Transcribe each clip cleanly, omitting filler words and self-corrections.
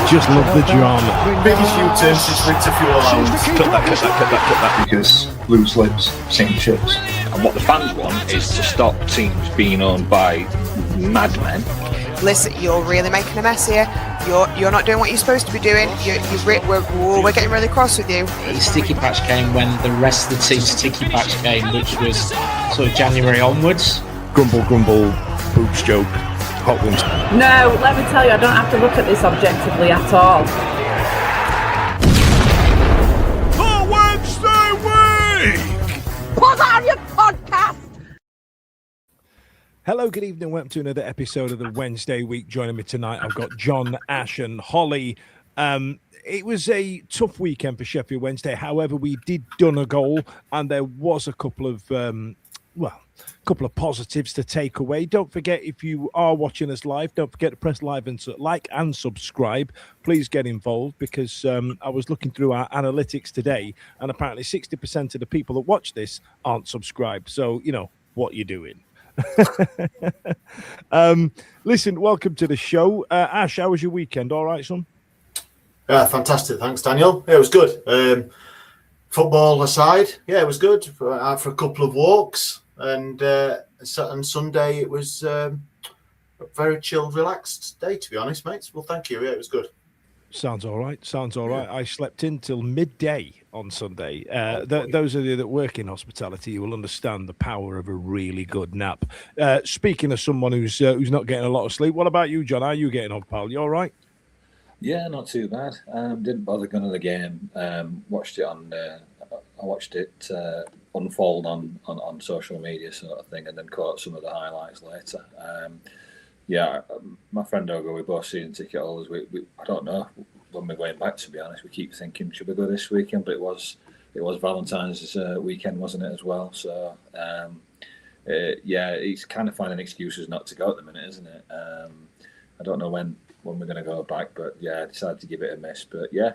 just love the drama. Biggest U-turn since winter fuel allowance. Cut that. Because loose lips sink ships. And what the fans want is to stop teams being owned by madmen. Listen, you're really making a mess here. You're not doing what you're supposed to be doing. We're getting really cross with you. It's Sticky Patch game when the rest of the team's Sticky Patch game, which was sort of January onwards. Grumble, boobs joke, hot ones. No, let me tell you, I don't have to look at this objectively at all. The Wednesday week! Put on your podcast! Hello, good evening. Welcome to another episode of the Wednesday week. Joining me tonight, I've got John, Ash and Holly. It was a tough weekend for Sheffield Wednesday. However, we did done a goal and there was a couple of positives to take away. Don't forget, if you are watching us live, don't forget to press live and like and subscribe. Please get involved because I was looking through our analytics today and apparently 60% of the people that watch this aren't subscribed. So, you know, what you're doing. Listen, welcome to the show. Ash, how was your weekend? All right, son? Fantastic, thanks, Daniel. Yeah, it was good. Football aside, yeah, it was good. Out for a couple of walks, and Sunday it was a very chilled, relaxed day, to be honest, mates. Well, thank you. Yeah, it was good. Sounds all right. I slept in till midday on Sunday. Those of you that work in hospitality, you will understand the power of a really good nap. Speaking of someone who's not getting a lot of sleep, what about you, John? How are you getting on, pal? You all right? Yeah, not too bad. Didn't bother going to the game. Watched it unfold on social media, sort of thing, and then caught some of the highlights later. My friend Ogo, we're both seeing ticket holders. We I don't know when we're going back, to be honest. We keep thinking, should we go this weekend? But it was Valentine's weekend, wasn't it, as well? So it's kind of finding excuses not to go at the minute, isn't it? I don't know when we're going to go back, but yeah, I decided to give it a miss. But yeah,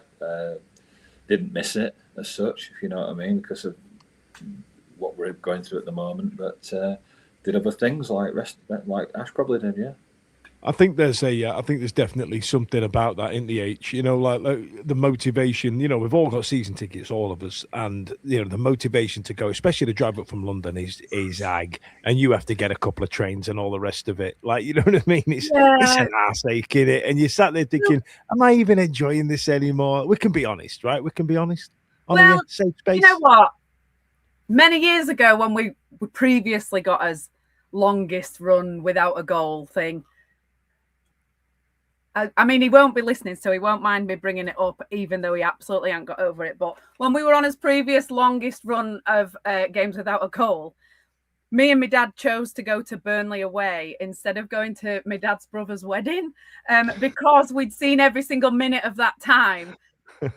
didn't miss it as such, if you know what I mean, because of what we're going through at the moment. But did other things like Ash probably did, yeah. I think there's definitely something about that in the H, you know, like the motivation. You know, we've all got season tickets, all of us, and you know the motivation to go, especially to drive up from London, is ag, and you have to get a couple of trains and all the rest of it. Like, you know what I mean? It's an arse ache, in it, and you sat there thinking, am I even enjoying this anymore? We can be honest, right? We can be honest on a safe space. You know what? Many years ago, when we previously got us longest run without a goal thing. I mean, he won't be listening, so he won't mind me bringing it up, even though he absolutely ain't got over it. But when we were on his previous longest run of games without a goal, me and my dad chose to go to Burnley away instead of going to my dad's brother's wedding, because we'd seen every single minute of that time,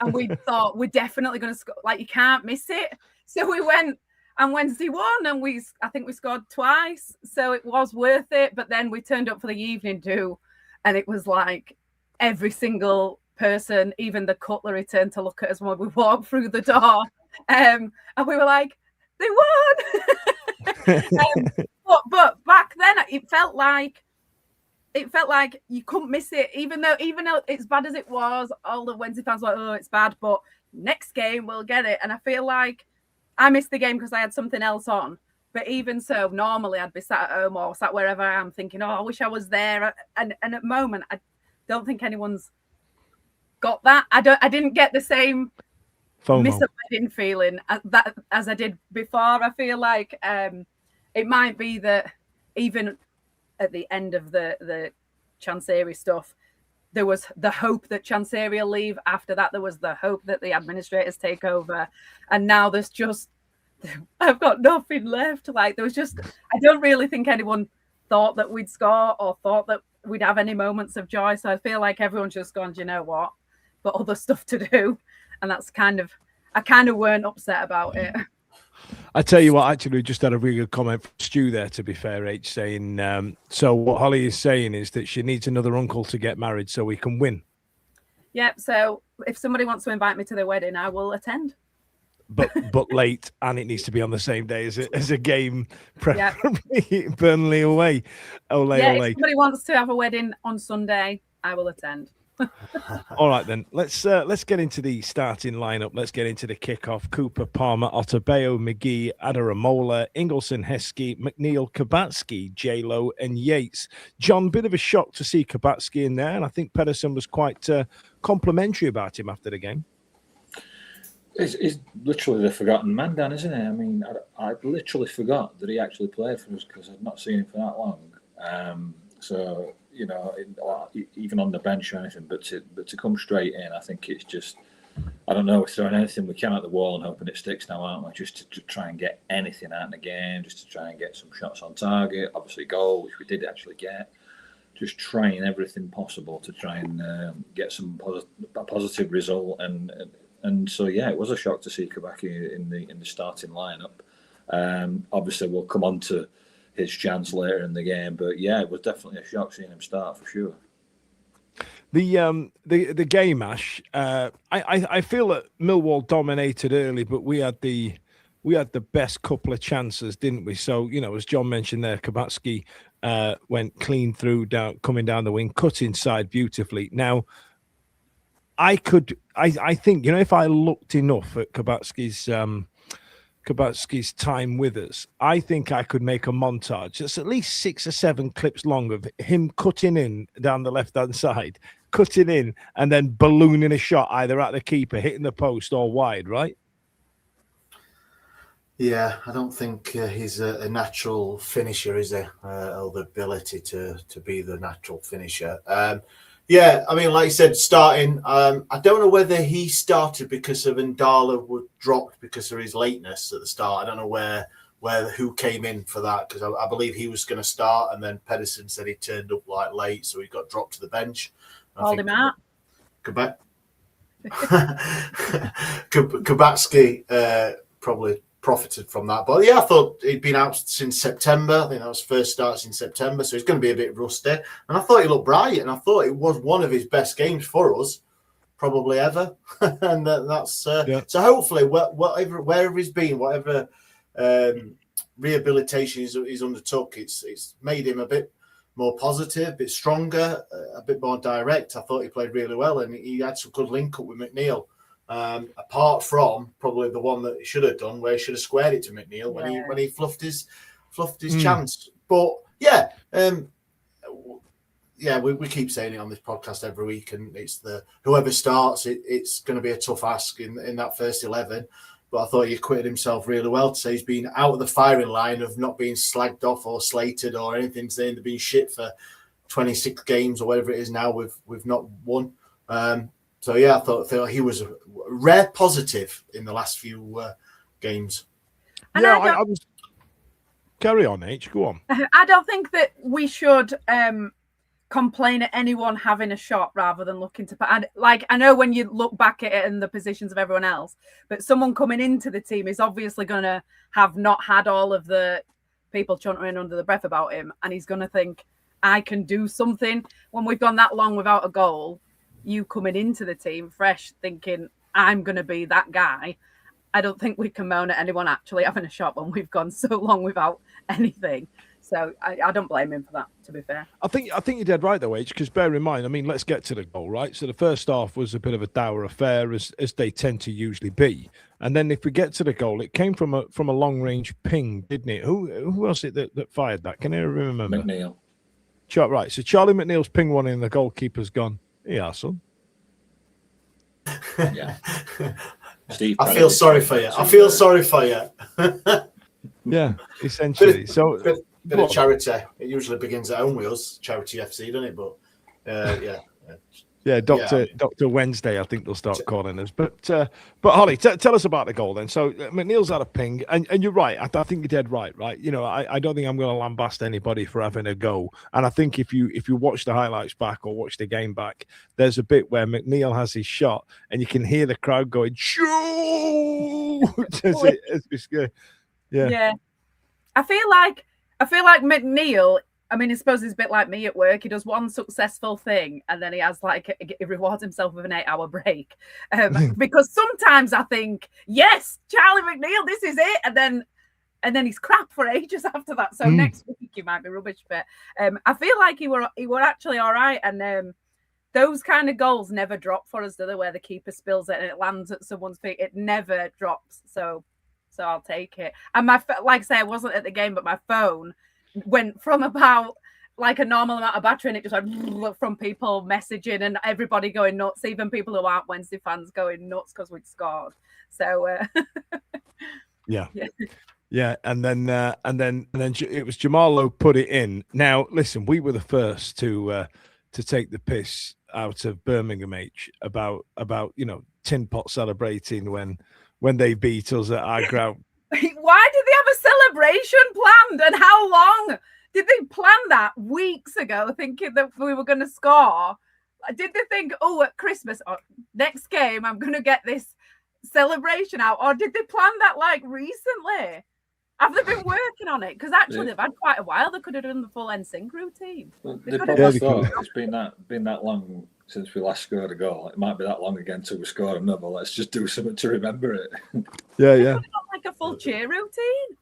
and we thought we're definitely going to score. Like, you can't miss it. So we went, and Wednesday won, and I think we scored twice, so it was worth it. But then we turned up for the evening do. And it was like every single person, even the cutlery, turned to look at us when we walked through the door. And we were like, they won. But back then it felt like you couldn't miss it, even though it's bad as it was, all the Wednesday fans were like, oh, it's bad, but next game we'll get it. And I feel like I missed the game because I had something else on. But even so, normally I'd be sat at home or sat wherever I am thinking, oh, I wish I was there. And at the moment, I don't think anyone's got that. I didn't get the same miss a wedding feeling as I did before. I feel like it might be that even at the end of the Chancery stuff, there was the hope that Chancery will leave. After that, there was the hope that the administrators take over. And now there's just, I've got nothing left. Like, there was just, I don't really think anyone thought that we'd score or thought that we'd have any moments of joy. So I feel like everyone's just gone, do you know what? Got other stuff to do. And that's I kind of weren't upset about it. I tell you what, actually, we just had a really good comment from Stu there, to be fair, H, saying, so what Holly is saying is that she needs another uncle to get married so we can win. Yep. So if somebody wants to invite me to their wedding, I will attend. But late, and it needs to be on the same day as a game, preferably Burnley away. Ole. If somebody wants to have a wedding on Sunday, I will attend. All right, then. Let's get into the starting lineup. Let's get into the kickoff. Cooper, Palmer, Otabeo, McGee, Adaramola, Ingleson, Heskey, McNeil, Kabatsky, J-Lo, and Yates. John, bit of a shock to see Kabatsky in there, and I think Pedersen was quite complimentary about him after the game. He's literally the forgotten man, Dan, isn't he? I mean, I literally forgot that he actually played for us because I've not seen him for that long. So, you know, even on the bench or anything, but to come straight in, I think it's just, I don't know, we're throwing anything we can at the wall and hoping it sticks now, aren't we? Just to try and get anything out in the game, just to try and get some shots on target, obviously goal, which we did actually get. Just trying everything possible to try and get a positive result, and so yeah, it was a shock to see Kabaki in the starting lineup. Obviously, we'll come on to his chance later in the game, but yeah, it was definitely a shock seeing him start for sure. The game, Ash. I feel that Millwall dominated early, but we had the best couple of chances, didn't we? So, you know, as John mentioned there, Kabatsky went clean through, coming down the wing, cut inside beautifully. Now, I think, you know, if I looked enough at Kabatsky's time with us, I think I could make a montage that's at least 6 or 7 clips long of him cutting in down the left-hand side, cutting in, and then ballooning a shot either at the keeper, hitting the post or wide, right? Yeah, I don't think he's a natural finisher, is he? Or the ability to be the natural finisher. Yeah, I mean, like you said, starting. I don't know whether he started because of Ndala was dropped because of his lateness at the start. I don't know who came in for that, because I believe he was going to start, and then Pedersen said he turned up like late, so he got dropped to the bench. Hold him out. Kabatsky probably profited from that. But yeah, I thought he'd been out since September. I think that was first starts in September, so he's going to be a bit rusty. And I thought he looked bright, and I thought it was one of his best games for us, probably ever. And that's so hopefully wherever he's been, whatever rehabilitation he's undertook, it's made him a bit more positive, a bit stronger, a bit more direct. I thought he played really well, and he had some good link up with McNeil. Apart from probably the one that he should have done, where he should have squared it to McNeil when he fluffed his chance. But yeah, we keep saying it on this podcast every week, and it's whoever starts, it's going to be a tough ask in that first 11. But I thought he acquitted himself really well to say he's been out of the firing line of not being slagged off or slated or anything, saying they've been shit for 26 games or whatever it is now. We've not won. So yeah, I thought he was a rare positive in the last few games. And I was. Carry on, H. Go on. I don't think that we should complain at anyone having a shot rather than looking to. I know when you look back at it and the positions of everyone else, but someone coming into the team is obviously going to have not had all of the people chuntering under the breath about him, and he's going to think, I can do something. When we've gone that long without a goal, you coming into the team fresh thinking, I'm going to be that guy. I don't think we can moan at anyone actually having a shot when we've gone so long without anything. So I don't blame him for that, to be fair. I think you're dead right, though, H, because bear in mind, I mean, let's get to the goal, right? So the first half was a bit of a dour affair, as they tend to usually be. And then if we get to the goal, it came from a long-range ping, didn't it? Who was it that fired that? Can you remember? McNeil. Right, so Charlie McNeil's ping one in, the goalkeeper's gone. Yeah, son. Yeah. Steve, I feel sorry for you. Yeah, essentially. Bit of charity. It usually begins at home with us, Charity FC, doesn't it? But yeah. Yeah, Dr. Wednesday, I think they'll start calling us. But Holly, tell us about the goal then. So McNeil's had a ping, and you're right. I think you're dead right. You know, I don't think I'm going to lambast anybody for having a go. And I think if you watch the highlights back or watch the game back, there's a bit where McNeil has his shot, and you can hear the crowd going, "Shoo!" Yeah. I feel like McNeil. I mean, I suppose it's a bit like me at work. He does one successful thing and then he has he rewards himself with an 8-hour break. Because sometimes I think, yes, Charlie McNeil, this is it. And then he's crap for ages after that. So next week he might be rubbish. But I feel like he were actually all right. And those kind of goals never drop for us, do they? Where the keeper spills it and it lands at someone's feet, it never drops. So I'll take it. And like I say, I wasn't at the game, but my phone went from about like a normal amount of battery, and it just went from people messaging and everybody going nuts, even people who aren't Wednesday fans going nuts because we'd scored. So yeah, and then it was Jamal who put it in. Now listen, we were the first to take the piss out of Birmingham H about tin pot celebrating when they beat us at our ground. Why did they have a celebration planned, and how long? Did they plan that weeks ago, thinking that we were going to score? Did they think, at Christmas or next game, I'm going to get this celebration out? Or did they plan that like recently? Have they been working on it? Because actually, they've had quite a while. They could have done the full NSYNC routine. Well, they probably thought it's been that long since we last scored a goal. It might be that long again till we score another. Let's just do something to remember it. Yeah. Like a full cheer routine.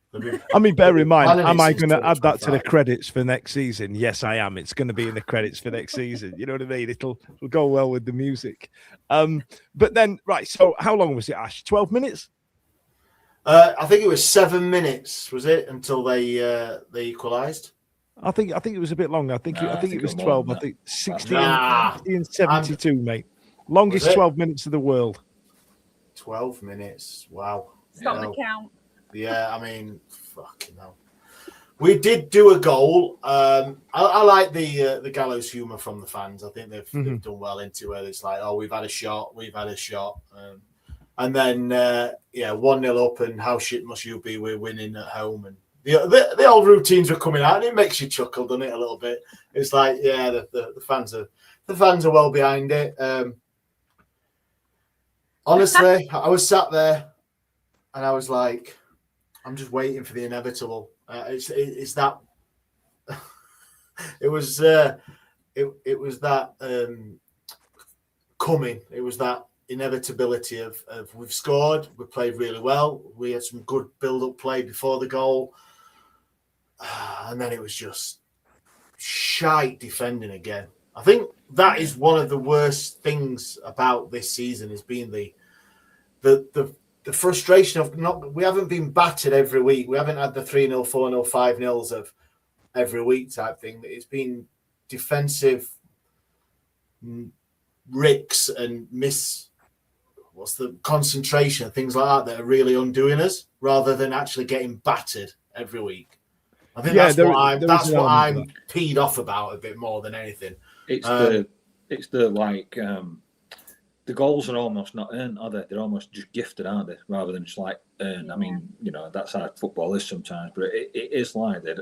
I mean, bear in mind, am I going to add that to the credits for next season? Yes, I am. It's going to be in the credits for next season. You know what I mean? It'll go well with the music. But then, right, so how long was it, Ash? 12 minutes? I think it was 7 minutes, was it, until they equalised? I think it was a bit longer. I think it was 12. I think 60 and 72, mate. Longest 12 minutes of the world. 12 minutes. Wow. Stop the count. Yeah, I mean, fucking hell. We did do a goal. I like the gallows humour from the fans. I think they've done well into where it's like, we've had a shot. And then, 1-0 up, and how shit must you be? We're winning at home. And the old routines were coming out, and it makes you chuckle, doesn't it, a little bit? It's like, the fans are well behind it. Honestly, I was sat there, and I was like, I'm just waiting for the inevitable. It's that. It was that coming. It was that inevitability of we've scored, we played really well, we had some good build-up play before the goal, and then it was just shite defending again. I think that is one of the worst things about this season, has been the frustration of we haven't been battered every week. We haven't had the 3-0, 4-0, 5-0s of every week type thing. It's been defensive ricks and the concentration, things like that are really undoing us, rather than actually getting battered every week. I think that's what I'm peed off about a bit more than anything. It's the goals are almost not earned, are they? They're almost just gifted, aren't they? Rather than just like earned. I mean, that's how football is sometimes, but it is like that.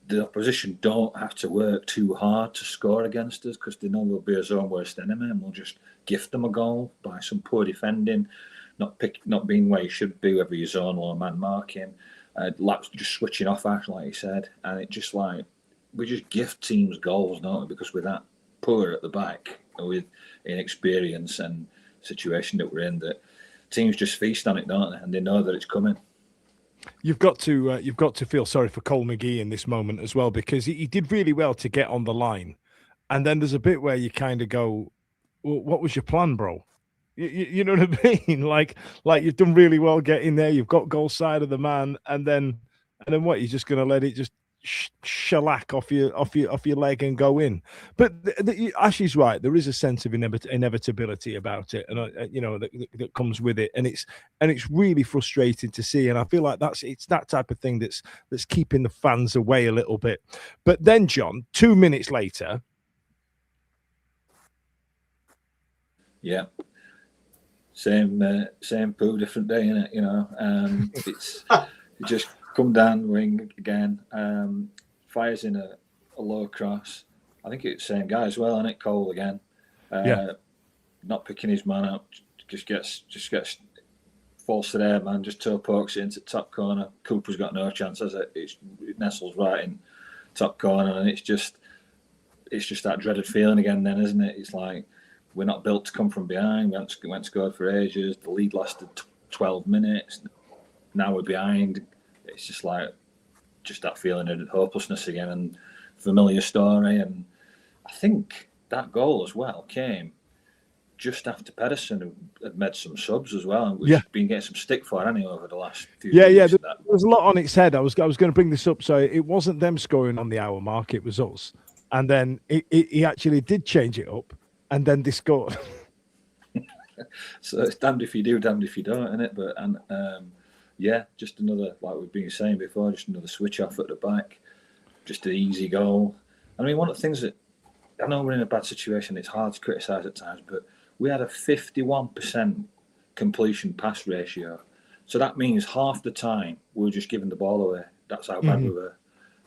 The opposition don't have to work too hard to score against us, because they know we'll be our own worst enemy, and we'll just gift them a goal by some poor defending, not being where you should be, whether you're zone or man marking, laps just switching off, actually, like you said, and it just like we just gift teams goals, don't we? Because we're that poor at the back, with inexperience and situation that we're in, that teams just feast on it, don't they? And they know that it's coming. You've got to feel sorry for Cole McGee in this moment as well, because he did really well to get on the line, and then there's a bit where you kind of go, well, "What was your plan, bro?" You know what I mean? Like you've done really well getting there. You've got goal side of the man, and then what? You're just going to let it just shellac off your leg and go in. But Ashley's right. There is a sense of inevitability about it, and that comes with it, and it's really frustrating to see. And I feel like it's that type of thing that's keeping the fans away a little bit. But then, John, 2 minutes later, yeah, same poo, different day, innit? It's just come down wing again, fires in a low cross. I think it's the same guy as well, isn't it? Cole again. Not picking his man up, just gets falls to there, man, just toe pokes it into top corner. Cooper's got no chance, has it? It nestles right in top corner, and it's just that dreaded feeling again then, isn't it? It's like we're not built to come from behind. We went scored for ages. The lead lasted 12 minutes. Now we're behind. It's just that feeling of hopelessness again, and familiar story. And I think that goal as well came just after Pedersen had made some subs as well, and we've been getting some stick for it over the last few weeks. Yeah. There was a lot on its head. I was going to bring this up. So it wasn't them scoring on the hour mark; it was us. And then he actually did change it up, and then they scored. So it's damned if you do, damned if you don't, isn't it? But just another, like we've been saying before, just another switch off at the back, just an easy goal. I mean, one of the things that I know we're in a bad situation. It's hard to criticise at times, but we had a 51% completion pass ratio. So that means half the time we were just giving the ball away. That's how bad we were.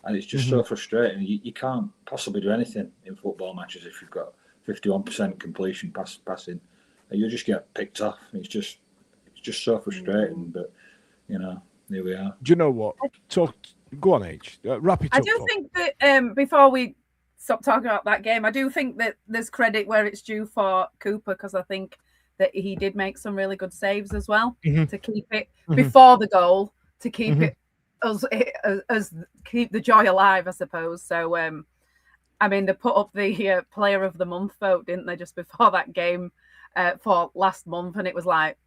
And it's just so frustrating. You can't possibly do anything in football matches if you've got 51% completion passing. You just get picked off. It's just so frustrating. But, here we are. Do you know what? Go on, H. Wrap it up. I do think that before we stop talking about that game, I do think that there's credit where it's due for Cooper, because I think that he did make some really good saves as well to keep it before the goal, to keep it as keep the joy alive, I suppose. So, I mean, they put up the Player of the Month vote, didn't they, just before that game for last month, and it was like,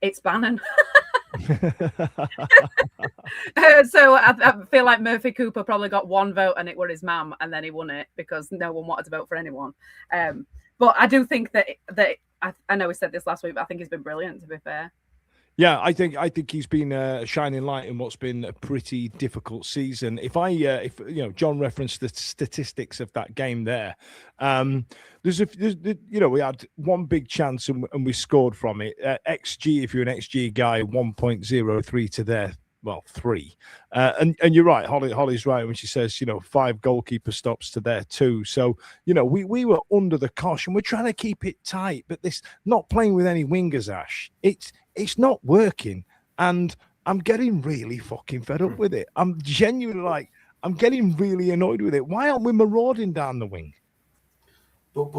it's Bannan. So I feel like Murphy Cooper probably got one vote, and it were his mum, and then he won it because no one wanted to vote for anyone. But I do think that I know we said this last week, but I think he's been brilliant, to be fair. Yeah, I think he's been a shining light in what's been a pretty difficult season. If John referenced the statistics of that game there, we had one big chance and we scored from it. XG, if you're an XG guy, 1.03 to their 3. And you're right, Holly's right when she says 5 goalkeeper stops to their 2. So we were under the cosh and we're trying to keep it tight, but this not playing with any wingers, Ash. It's not working, and I'm getting really fucking fed up with it. I'm genuinely I'm getting really annoyed with it. Why aren't we marauding down the wing? But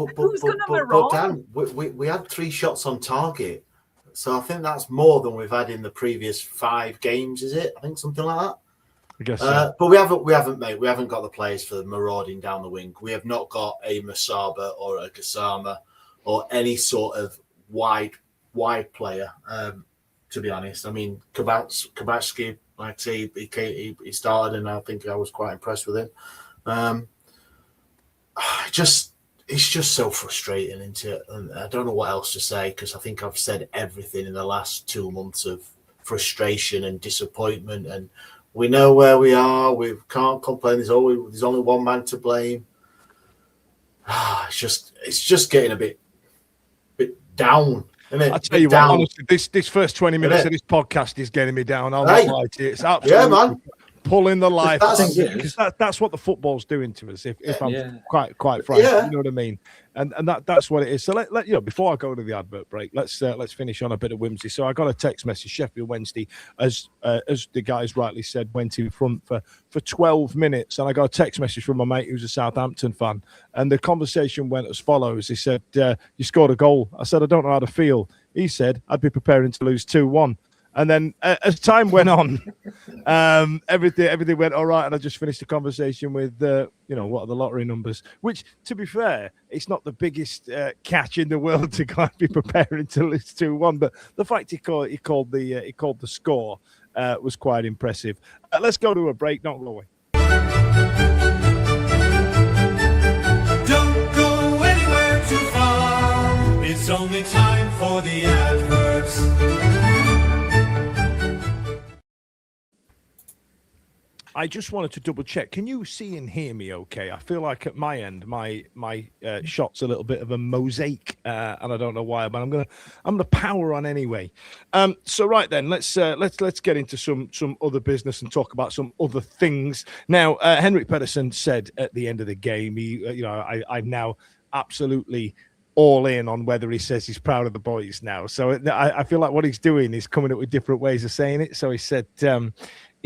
Dan, we had 3 shots on target, so I think that's more than we've had in the previous 5 games. Is it? I think something like that. I guess so. But we haven't got the players for marauding down the wing. We have not got a Masaba or a Gassama or any sort of wide player. To be honest, I mean, Kabatsky, like I say, he started, and I think I was quite impressed with him. It's just so frustrating, isn't it? And I don't know what else to say, because I think I've said everything in the last 2 months of frustration and disappointment, and we know where we are. We can't complain. There's only one man to blame. It's just getting a bit down. I tell you what, honestly, this first 20 minutes of this podcast is getting me down. I'll not lie to you. It's absolutely pulling the life out, because that's what the football's doing to us. If I'm quite frank, you know what I mean. And that's what it is. So let before I go to the advert break, let's finish on a bit of whimsy. So I got a text message. Sheffield Wednesday, as the guys rightly said, went in front for 12 minutes, and I got a text message from my mate who's a Southampton fan, and the conversation went as follows. He said, "You scored a goal." I said, "I don't know how to feel." He said, "I'd be preparing to lose 2-1." And then as time went on, everything went all right. And I just finished the conversation with, what are the lottery numbers? Which, to be fair, it's not the biggest catch in the world to kind of be preparing to lose 2-1. But the fact he called the score was quite impressive. Let's go to a break. Don't go away. Don't go anywhere too far. It's only time for the adverts. I just wanted to double check. Can you see and hear me okay? I feel like at my end, my shot's a little bit of a mosaic, and I don't know why, but I'm gonna power on anyway. So right then, let's get into some other business and talk about some other things. Now, Henrik Pedersen said at the end of the game, I'm now absolutely all in on whether he says he's proud of the boys now. So I feel like what he's doing is coming up with different ways of saying it. So he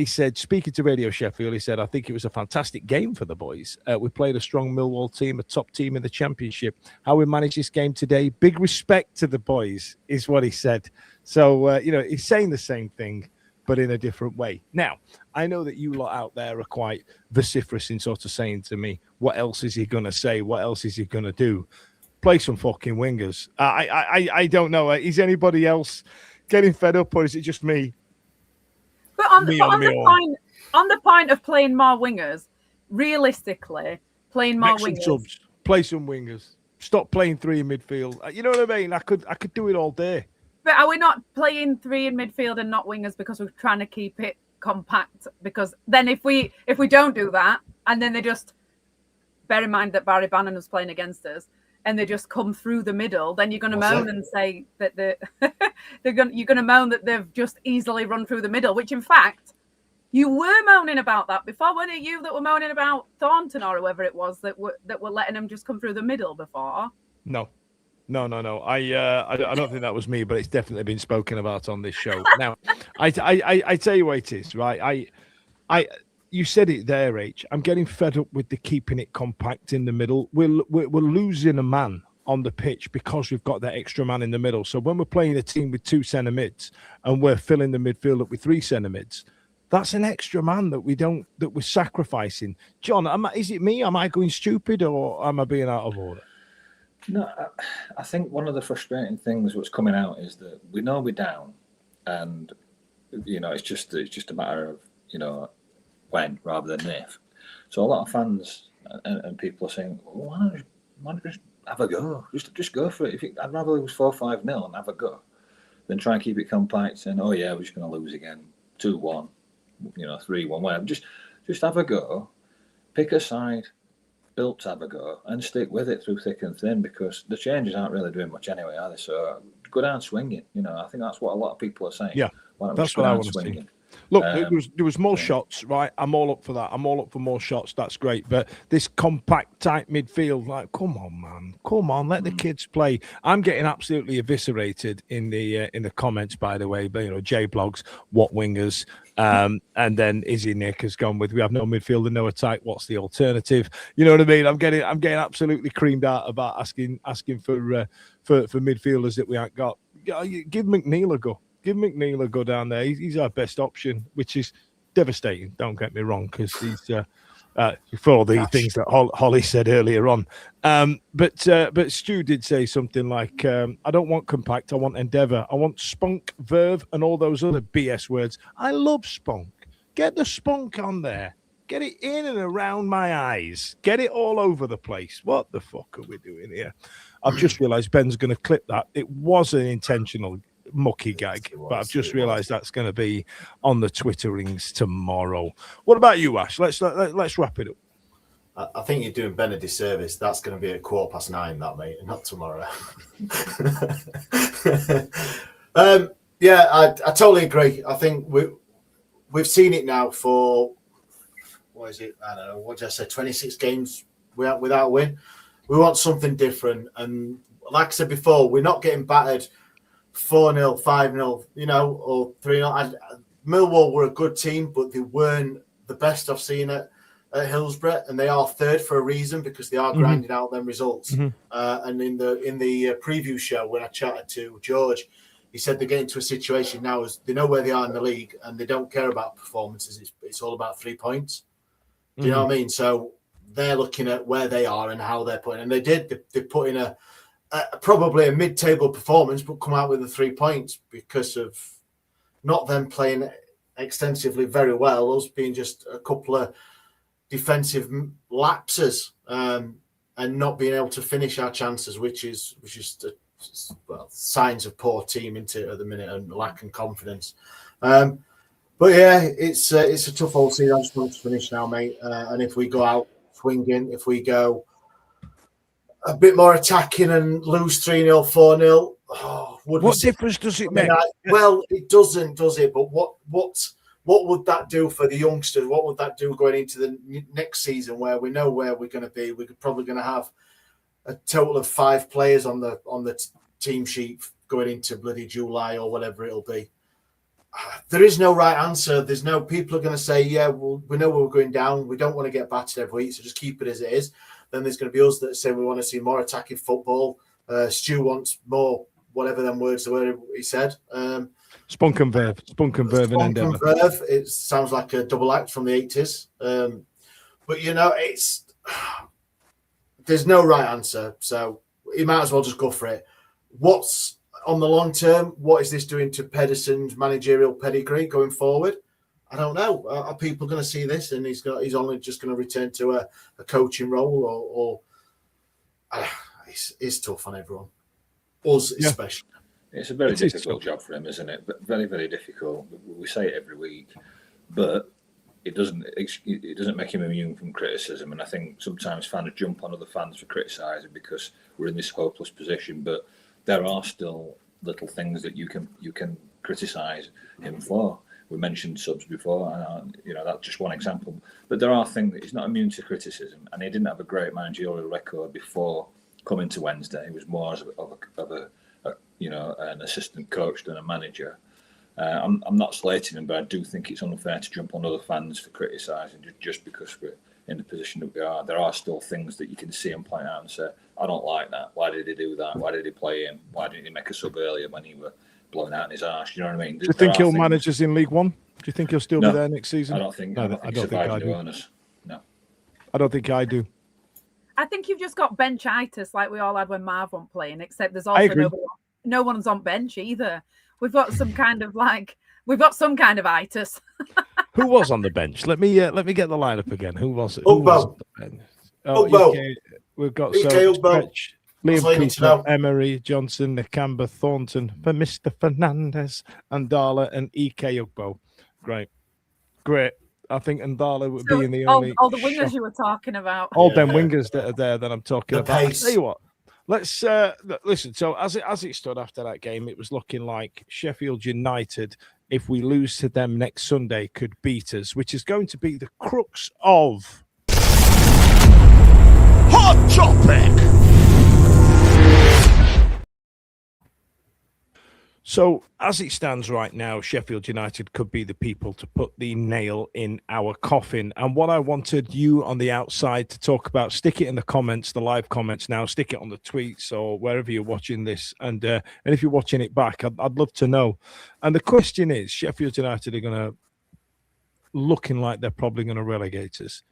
said, speaking to Radio Sheffield, he said, "I think it was a fantastic game for the boys. We played a strong Millwall team, a top team in the Championship. How we managed this game today, big respect to the boys," is what he said. So, he's saying the same thing but in a different way. Now, I know that you lot out there are quite vociferous in sort of saying to me, what else is he going to say? What else is he going to do? Play some fucking wingers. I don't know. Is anybody else getting fed up, or is it just me? But on the point of playing more wingers, realistically, playing more wingers. Subs, play some wingers. Stop playing 3 in midfield. You know what I mean? I could do it all day. But are we not playing 3 in midfield and not wingers because we're trying to keep it compact? Because then if we don't do that, and then they just bear in mind that Barry Bannan was playing against us, and they just come through the middle, then you're going to moan and say that you're going to moan that they've just easily run through the middle, which in fact you were moaning about that before, weren't it? You that were moaning about Thornton or whoever it was that were letting them just come through the middle before. No. I don't think that was me, but it's definitely been spoken about on this show. Now, I tell you what it is, right? You said it there, H. I'm getting fed up with the keeping it compact in the middle. We're losing a man on the pitch because we've got that extra man in the middle. So when we're playing a team with 2 centre mids and we're filling the midfield up with 3 centre mids, that's an extra man that we're sacrificing. John, is it me? Am I going stupid, or am I being out of order? No, I think one of the frustrating things what's coming out is that we know we're down, and it's just a matter of when rather than if. So a lot of fans and people are saying, well, why not just have a go? Just go for it. I'd rather lose 4-5-0 and have a go than try and keep it compact and we're just going to lose again 2-1, 3-1, whatever. Just have a go, pick a side, built to have a go, and stick with it through thick and thin, because the changes aren't really doing much anyway, are they? So go down swinging. I think that's what a lot of people are saying. Yeah, that's what I want to see. Look, there was more shots, right? I'm all up for that. I'm all up for more shots. That's great. But this compact, tight midfield, like, come on, man. Come on, let the kids play. I'm getting absolutely eviscerated in the comments, by the way. But, J Blogs, what wingers? And then Izzy Nick has gone with, we have no midfield and no attack. What's the alternative? You know what I mean? I'm getting absolutely creamed out about asking for midfielders that we ain't got. Give McNeil a go. Give McNeil a go down there. He's our best option, which is devastating. Don't get me wrong, because he's for all the things that Holly said earlier on. But Stu did say something like, I don't want compact, I want endeavour. I want spunk, verve, and all those other BS words. I love spunk. Get the spunk on there. Get it in and around my eyes. Get it all over the place. What the fuck are we doing here? I've just realised Ben's going to clip that. It was an intentional mucky gag, but I've just realised that's going to be on the Twitterings tomorrow. What about you, Ash? Let's wrap it up. I think you're doing Ben a disservice. That's going to be at 9:15, that, mate, and not tomorrow. I totally agree. I think we've seen it now for, what is it? I don't know. What did I say? 26 games without a win. We want something different, and like I said before, we're not getting battered 4-0, 5-0, or 3-0. Millwall were a good team, but they weren't the best I've seen at Hillsborough, and they are third for a reason, because they are grinding out them results. And in the preview show, when I chatted to George, he said they're getting to a situation now as they know where they are in the league, and they don't care about performances. It's all about 3 points. Do you know what I mean? So they're looking at where they are and how they're putting, and they put in probably a mid-table performance, but come out with the 3 points because of not them playing extensively very well, us being just a couple of defensive lapses, and not being able to finish our chances, which is just signs of poor team into at the minute and lacking confidence. But yeah, it's a tough old season. I just want to finish now, mate. And if we go out swinging, if we go a bit more attacking and lose 3-0, 4-0. What difference does it make? Well, it doesn't, does it? But what would that do for the youngsters? What would that do going into the next season, where we know where we're going to be? We're probably going to have a total of 5 players on the team sheet going into bloody July or whatever it'll be. There is no right answer. There's no people are going to say, yeah, well, we know we're going down. We don't want to get battered every week, so just keep it as it is. Then there's going to be us that say we want to see more attacking football. Stu wants more, whatever them words were he said. Spunk and Verve and Endeavour. Verve, it sounds like a double act from the 80s. But, you know, there's no right answer. So you might as well just go for it. What's on the long term? What is this doing to Pedersen's managerial pedigree going forward? I don't know. Are people going to see this and he's only just going to return to a coaching role or it's tough on everyone. Us especially. It's a very difficult job for him, isn't it? But very, very difficult. We say it every week, but it doesn't make him immune from criticism. And I think sometimes fans jump on other fans for criticising because we're in this hopeless position. But there are still little things that you can criticise him for. We mentioned subs before, and that's just one example. But there are things that he's not immune to criticism, and he didn't have a great managerial record before coming to Wednesday. He was more of an assistant coach than a manager. I'm not slating him, but I do think it's unfair to jump on other fans for criticising just because we're in the position that we are. There are still things that you can see and point out and say, I don't like that. Why did he do that? Why did he play him? Why didn't he make a sub earlier when he were blowing out in his arse? You know what I mean? Do you think he'll manage us in League One? Do you think he'll still be there next season? I don't think I think I do. No. I don't think I do. I think you've just got benchitis like we all had when Marv wasn't playing, except there's also no one's on bench either. We've got some kind of itis. Who was on the bench? Let me get the lineup again. Who was it? We've got Stretch, Liam Cooper, Emery, Johnson, Nakamba, Thornton, for Mr. Fernandez, Andala, and Ike Ugbo. Great. I think Andala would be in the only... All the wingers you were talking about. All them wingers that are there that I'm talking about. I'll tell you what. Let's listen. So as it stood after that game, it was looking like Sheffield United, if we lose to them next Sunday, could beat us, which is going to be the crux of Hot Topic. So, as it stands right now, Sheffield United could be the people to put the nail in our coffin. And what I wanted you on the outside to talk about, stick it in the comments, the live comments now, stick it on the tweets or wherever you're watching this. And if you're watching it back, I'd love to know. And the question is, Sheffield United are looking like they're probably going to relegate us.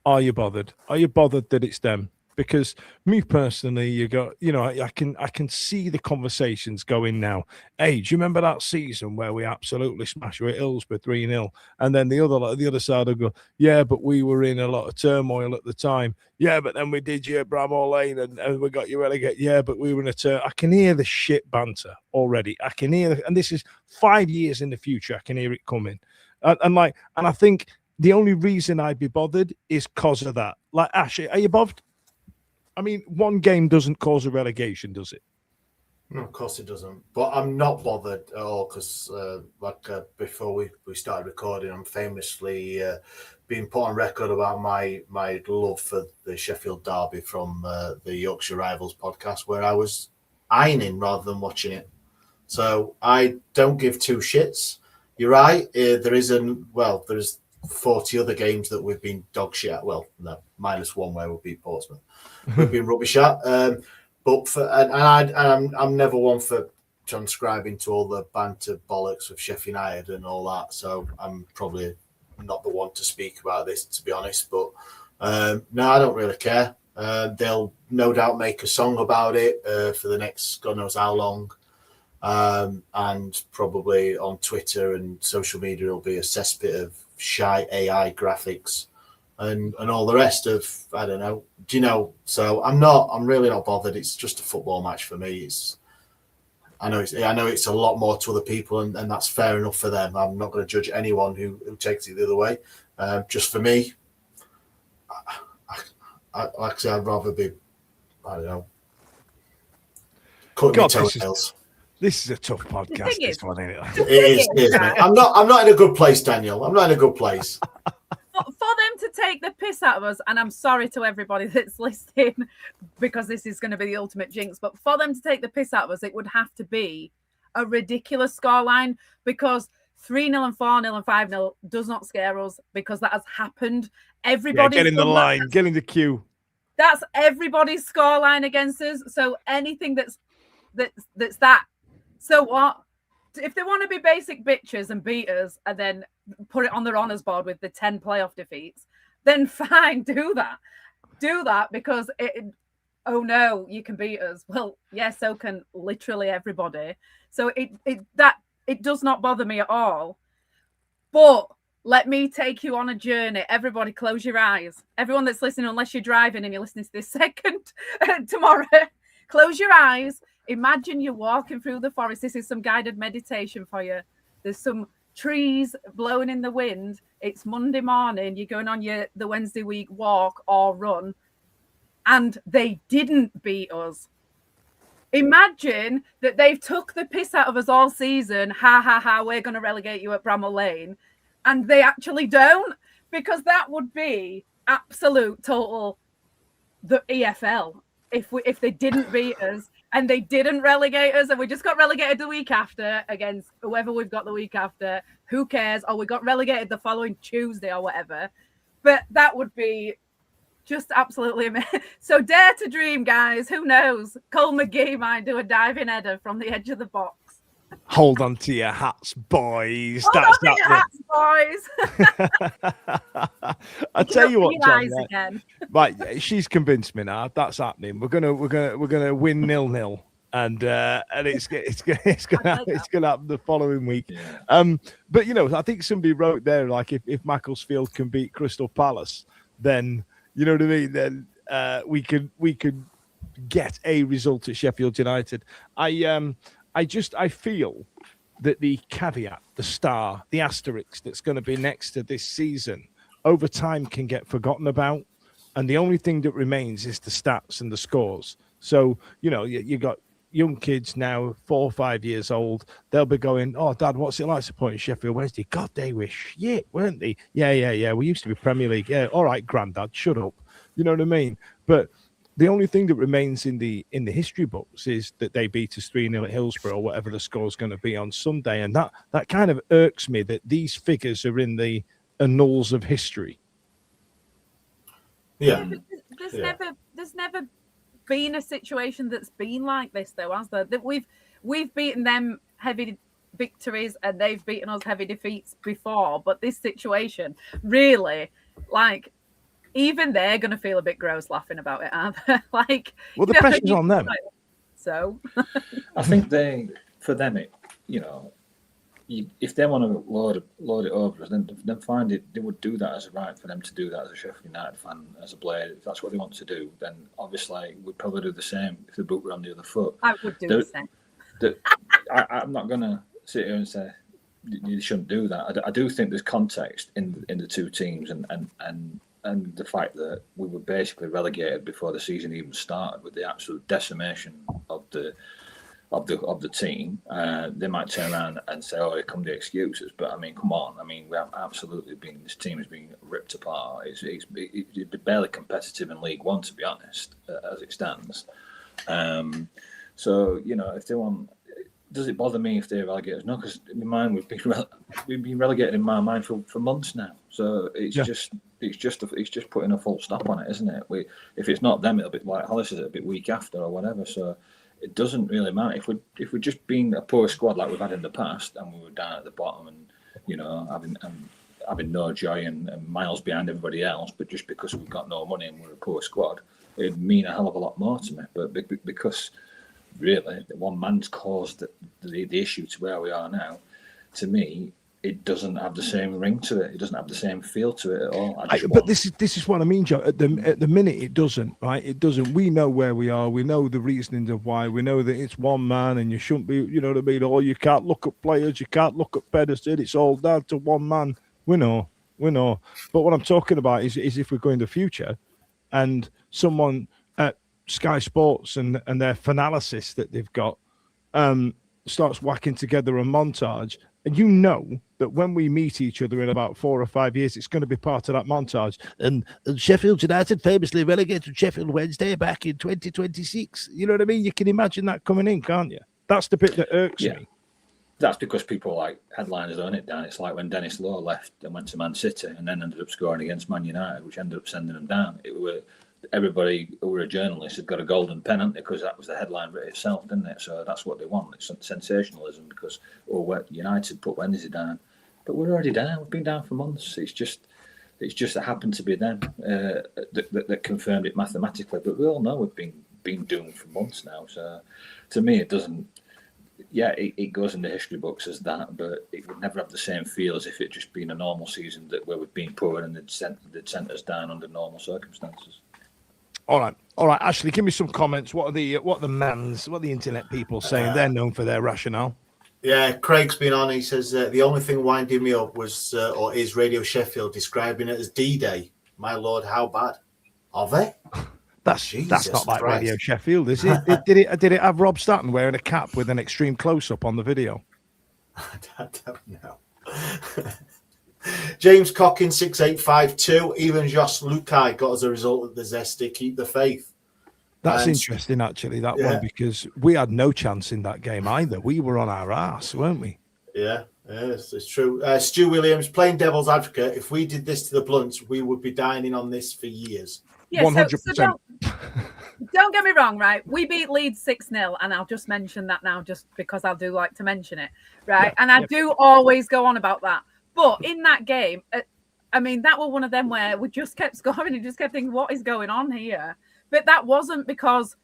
Are you bothered? Are you bothered that it's them? Because me personally, I can see the conversations going now. Hey, do you remember that season where we absolutely smashed you at Hillsborough 3-0? And then the other side will go, yeah, but we were in a lot of turmoil at the time. Yeah, but then we did you at Bramall Lane and we got you relegated. Yeah, but we were in a I can hear the shit banter already. I can hear and this is 5 years in the future. I can hear it coming. And I think the only reason I'd be bothered is because of that. Like, Ash, are you bothered? I mean, one game doesn't cause a relegation, does it? No, of course it doesn't. But I'm not bothered at all because, before we started recording, I'm famously being put on record about my love for the Sheffield derby from the Yorkshire Rivals podcast, where I was ironing rather than watching it. So I don't give two shits. You're right. There's 40 other games that we've been dog shit at. Well, no, minus one where we beat Portsmouth. We've been rubbish at. But I'm never one for transcribing to all the banter bollocks of Sheffield United and all that. So I'm probably not the one to speak about this, to be honest. But no, I don't really care. They'll no doubt make a song about it for the next God knows how long. And probably on Twitter and social media, it'll be a cesspit of shy AI graphics and all the rest of, I don't know. Do you know? So I'm really not bothered. It's just a football match for me. I know it's a lot more to other people, and that's fair enough for them. I'm not going to judge anyone who takes it the other way. Just for me, like I say, I'd rather be, I don't know, cutting my toenails. This is a tough podcast. This one, isn't it? It is, mate. I'm not in a good place, Daniel. I'm not in a good place. For them to take the piss out of us, and I'm sorry to everybody that's listening, because this is going to be the ultimate jinx, but for them to take the piss out of us, it would have to be a ridiculous scoreline, because 3-0 and 4-0 and 5-0 does not scare us, because that has happened. Everybody get in the line, get in the queue. That's everybody's scoreline against us. So anything that's that. So what? if they want to be basic bitches and beaters and then put it on their honours board with the 10 playoff defeats, then fine, do that because oh no, you can beat us. Well, yeah, so can literally everybody. So it does not bother me at all. But let me take you on a journey. Everybody close your eyes. Everyone that's listening, unless you're driving and you're listening to this second tomorrow, close your eyes. Imagine you're walking through the forest. This is some guided meditation for you. There's some trees blowing in the wind. It's Monday morning. You're going on the Wednesday week walk or run, and they didn't beat us. Imagine that they've took the piss out of us all season. Ha, ha, ha, we're going to relegate you at Bramall Lane. And they actually don't, because that would be absolute total the EFL if they didn't beat us and they didn't relegate us and we just got relegated the week after against whoever we've got the week after. Who cares? Or we got relegated the following Tuesday or whatever. But that would be just absolutely amazing. So dare to dream, guys. Who knows? Cole McGee might do a diving header from the edge of the box. Hold on to your hats, boys. Hold on to your hats, boys. I tell you what, John, again. right? She's convinced me now. That's happening. We're gonna win 0-0, and it's gonna happen the following week. Yeah. But I think somebody wrote there like if Macclesfield can beat Crystal Palace, then you know what I mean. Then we could get a result at Sheffield United. I feel that the caveat, the star, the asterisk that's going to be next to this season over time can get forgotten about. And the only thing that remains is the stats and the scores. So, you got young kids now, 4 or 5 years old. They'll be going, oh, Dad, what's it like supporting Sheffield Wednesday? God, they were shit, weren't they? Yeah. We used to be Premier League. Yeah, all right, Grandad, shut up. You know what I mean? But the only thing that remains in the history books is that they beat us 3-0 at Hillsborough or whatever the score's going to be on Sunday. And that kind of irks me that these figures are in the annals of history. Yeah. There's never been a situation that's been like this, though, has there? That we've beaten them heavy victories and they've beaten us heavy defeats before. But this situation, really, like, even they're going to feel a bit gross laughing about it, aren't they? Well, the pressure's on them. So I think for them, if they want to load it over us, then find it. They would do that as a right for them to do that as a Sheffield United fan, as a player. If that's what they want to do, then obviously we'd probably do the same if the boot were on the other foot. I would do the same. I'm not going to sit here and say you shouldn't do that. I do think there's context in the two teams and the fact that we were basically relegated before the season even started with the absolute decimation of the team. They might turn around and say, "Oh, here come the excuses." But I mean, come on! I mean, we have absolutely been. This team is being ripped apart. It's barely competitive in League One, to be honest, as it stands. So if they want. Does it bother me if they're relegated? No, because in my mind we've been relegated in my mind for months now. So it's just putting a full stop on it, isn't it? If it's not them, it'll be like Hollis says, it'll be week after or whatever. So it doesn't really matter if we're just being a poor squad like we've had in the past and we were down at the bottom and having no joy and miles behind everybody else, but just because we've got no money and we're a poor squad, it'd mean a hell of a lot more to me. But because really, one man's caused the issue to where we are now. To me, it doesn't have the same ring to it. It doesn't have the same feel to it at all. But this is what I mean, Joe. At the minute, it doesn't, right? It doesn't. We know where we are. We know the reasonings of why. We know that it's one man, and you shouldn't be. You know what I mean? Or you can't look at players. You can't look at pedestal. It's all down to one man. We know. But what I'm talking about is if we're going to the future, and someone at Sky Sports and their Finalysis that they've got starts whacking together a montage, and you know that when we meet each other in about 4 or 5 years, it's going to be part of that montage. And Sheffield United famously relegated Sheffield Wednesday back in 2026. You know what I mean? You can imagine that coming in, can't you? That's the bit that irks me. That's because people like headliners own it down. It's like when Dennis Law left and went to Man City and then ended up scoring against Man United, which ended up sending them down. everybody who were a journalist had got a golden pen, hadn't they? Because that was the headline writ itself, didn't it? So that's what they want. It's sensationalism because United put Wednesday down, but we're already down. We've been down for months. It's just it happened to be them that confirmed it mathematically. But we all know we've been doomed for months now. So to me, it doesn't. Yeah, it goes in the history books as that, but it would never have the same feel as if it just been a normal season where we've been poor and they'd sent us down under normal circumstances. All right, Ashley, give me some comments. What are the internet people saying? They're known for their rationale. Yeah, Craig's been on. He says the only thing winding me up was or is Radio Sheffield describing it as D-Day. My lord, how bad are they? That's not like Christ. Radio Sheffield, is it? did it have Rob Statton wearing a cap with an extreme close-up on the video? I don't know. James Cockin 6852. Even Jos Lukai got as a result of the zesty. Keep the faith. That's interesting, actually, that one, because we had no chance in that game either. We were on our arse, weren't we? Yeah, it's true. Stu Williams, playing devil's advocate, if we did this to the Blunts, we would be dining on this for years. Yeah, 100%. So don't get me wrong, right? We beat Leeds 6-0, and I'll just mention that now just because I do like to mention it, right? And I do always go on about that. But in that game, I mean, that was one of them where we just kept scoring and just kept thinking, what is going on here? But that wasn't because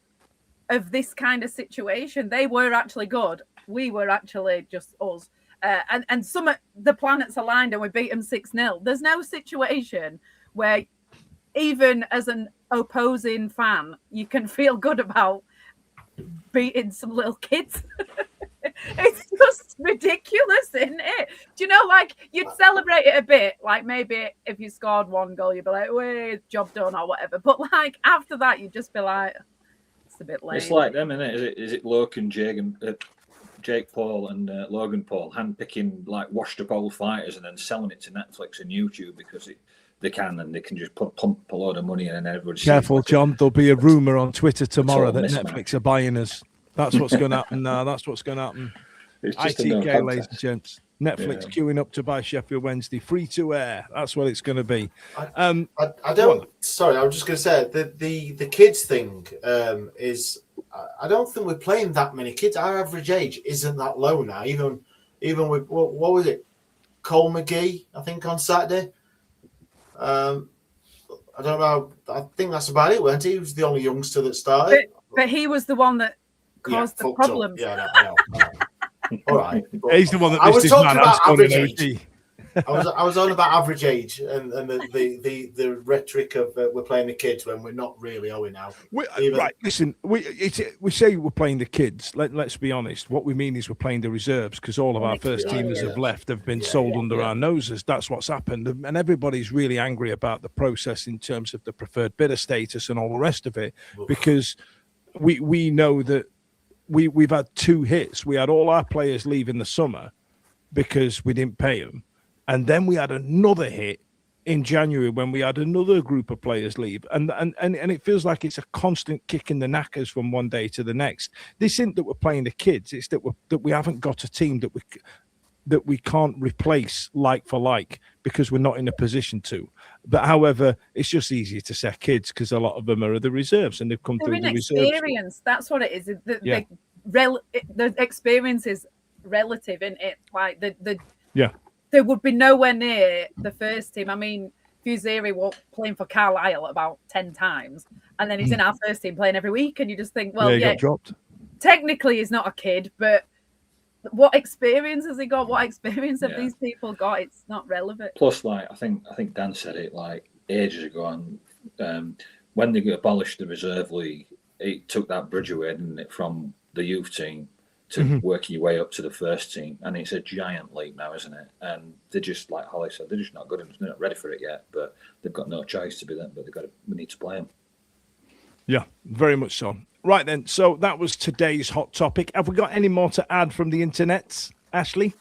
of this kind of situation. They were actually good. We were actually just us. And some of the planets aligned and we beat them 6-0. There's no situation where even as an opposing fan, you can feel good about beating some little kids. It's just ridiculous, isn't it? Do you know, like, you'd celebrate it a bit, like maybe if you scored one goal, you'd be like, "Wait, job done" or whatever. But like after that, you'd just be like, "It's a bit late." It's like them, isn't it? Is it Logan, Jake Paul, and Logan Paul handpicking like washed up old fighters and then selling it to Netflix and YouTube because they can just pump a load of money in and everybody. Careful, John. There'll be a rumor on Twitter tomorrow that Netflix are buying us. That's what's going to happen now. That's what's going to happen. ITK, ladies and gents. Netflix queuing up to buy Sheffield Wednesday. Free to air. That's what it's going to be. I don't. Sorry, I was just going to say the kids thing is. I don't think we're playing that many kids. Our average age isn't that low now. Even with what was it? Cole McGee, I think on Saturday. I don't know. I think that's about it, wasn't he? He was the only youngster that started. But he was the one that caused the problems. Yeah, I know. All right. He's the one that I was talking about average age. I was on about average age and the rhetoric of we're playing the kids when we're not really, are we now? Right, listen, we say we're playing the kids. Let's be honest. What we mean is we're playing the reserves because all of our first teamers have left, have been sold under our noses. That's what's happened. And everybody's really angry about the process in terms of the preferred bidder status and all the rest of it because we know that we've had two hits. We had all our players leave in the summer because we didn't pay them. And then we had another hit in January when we had another group of players leave. And it feels like it's a constant kick in the knackers from one day to the next. This isn't that we're playing the kids. It's that we haven't got a team that we can't replace like for like because we're not in a position to. But however, it's just easier to say kids because a lot of them are the reserves and they've come through the reserves. Experience. That's what it is. The experience is relative, isn't it? Like there would be nowhere near the first team. I mean, Fuseri was playing for Carlisle about 10 times, and then he's in our first team playing every week, and you just think, well, he got dropped. Technically he's not a kid, but what experience has he got? What experience have these people got? It's not relevant. Plus, like I think Dan said it like ages ago, and when they abolished the reserve league, it took that bridge away, didn't it, from the youth team to working your way up to the first team, and it's a giant league now, isn't it? And they're just like Holly said, they're just not good enough. They're not ready for it yet, but they've got no choice to be them. But we need to play them. Yeah, very much so. Right then, so that was today's hot topic. Have we got any more to add from the internet, Ashley?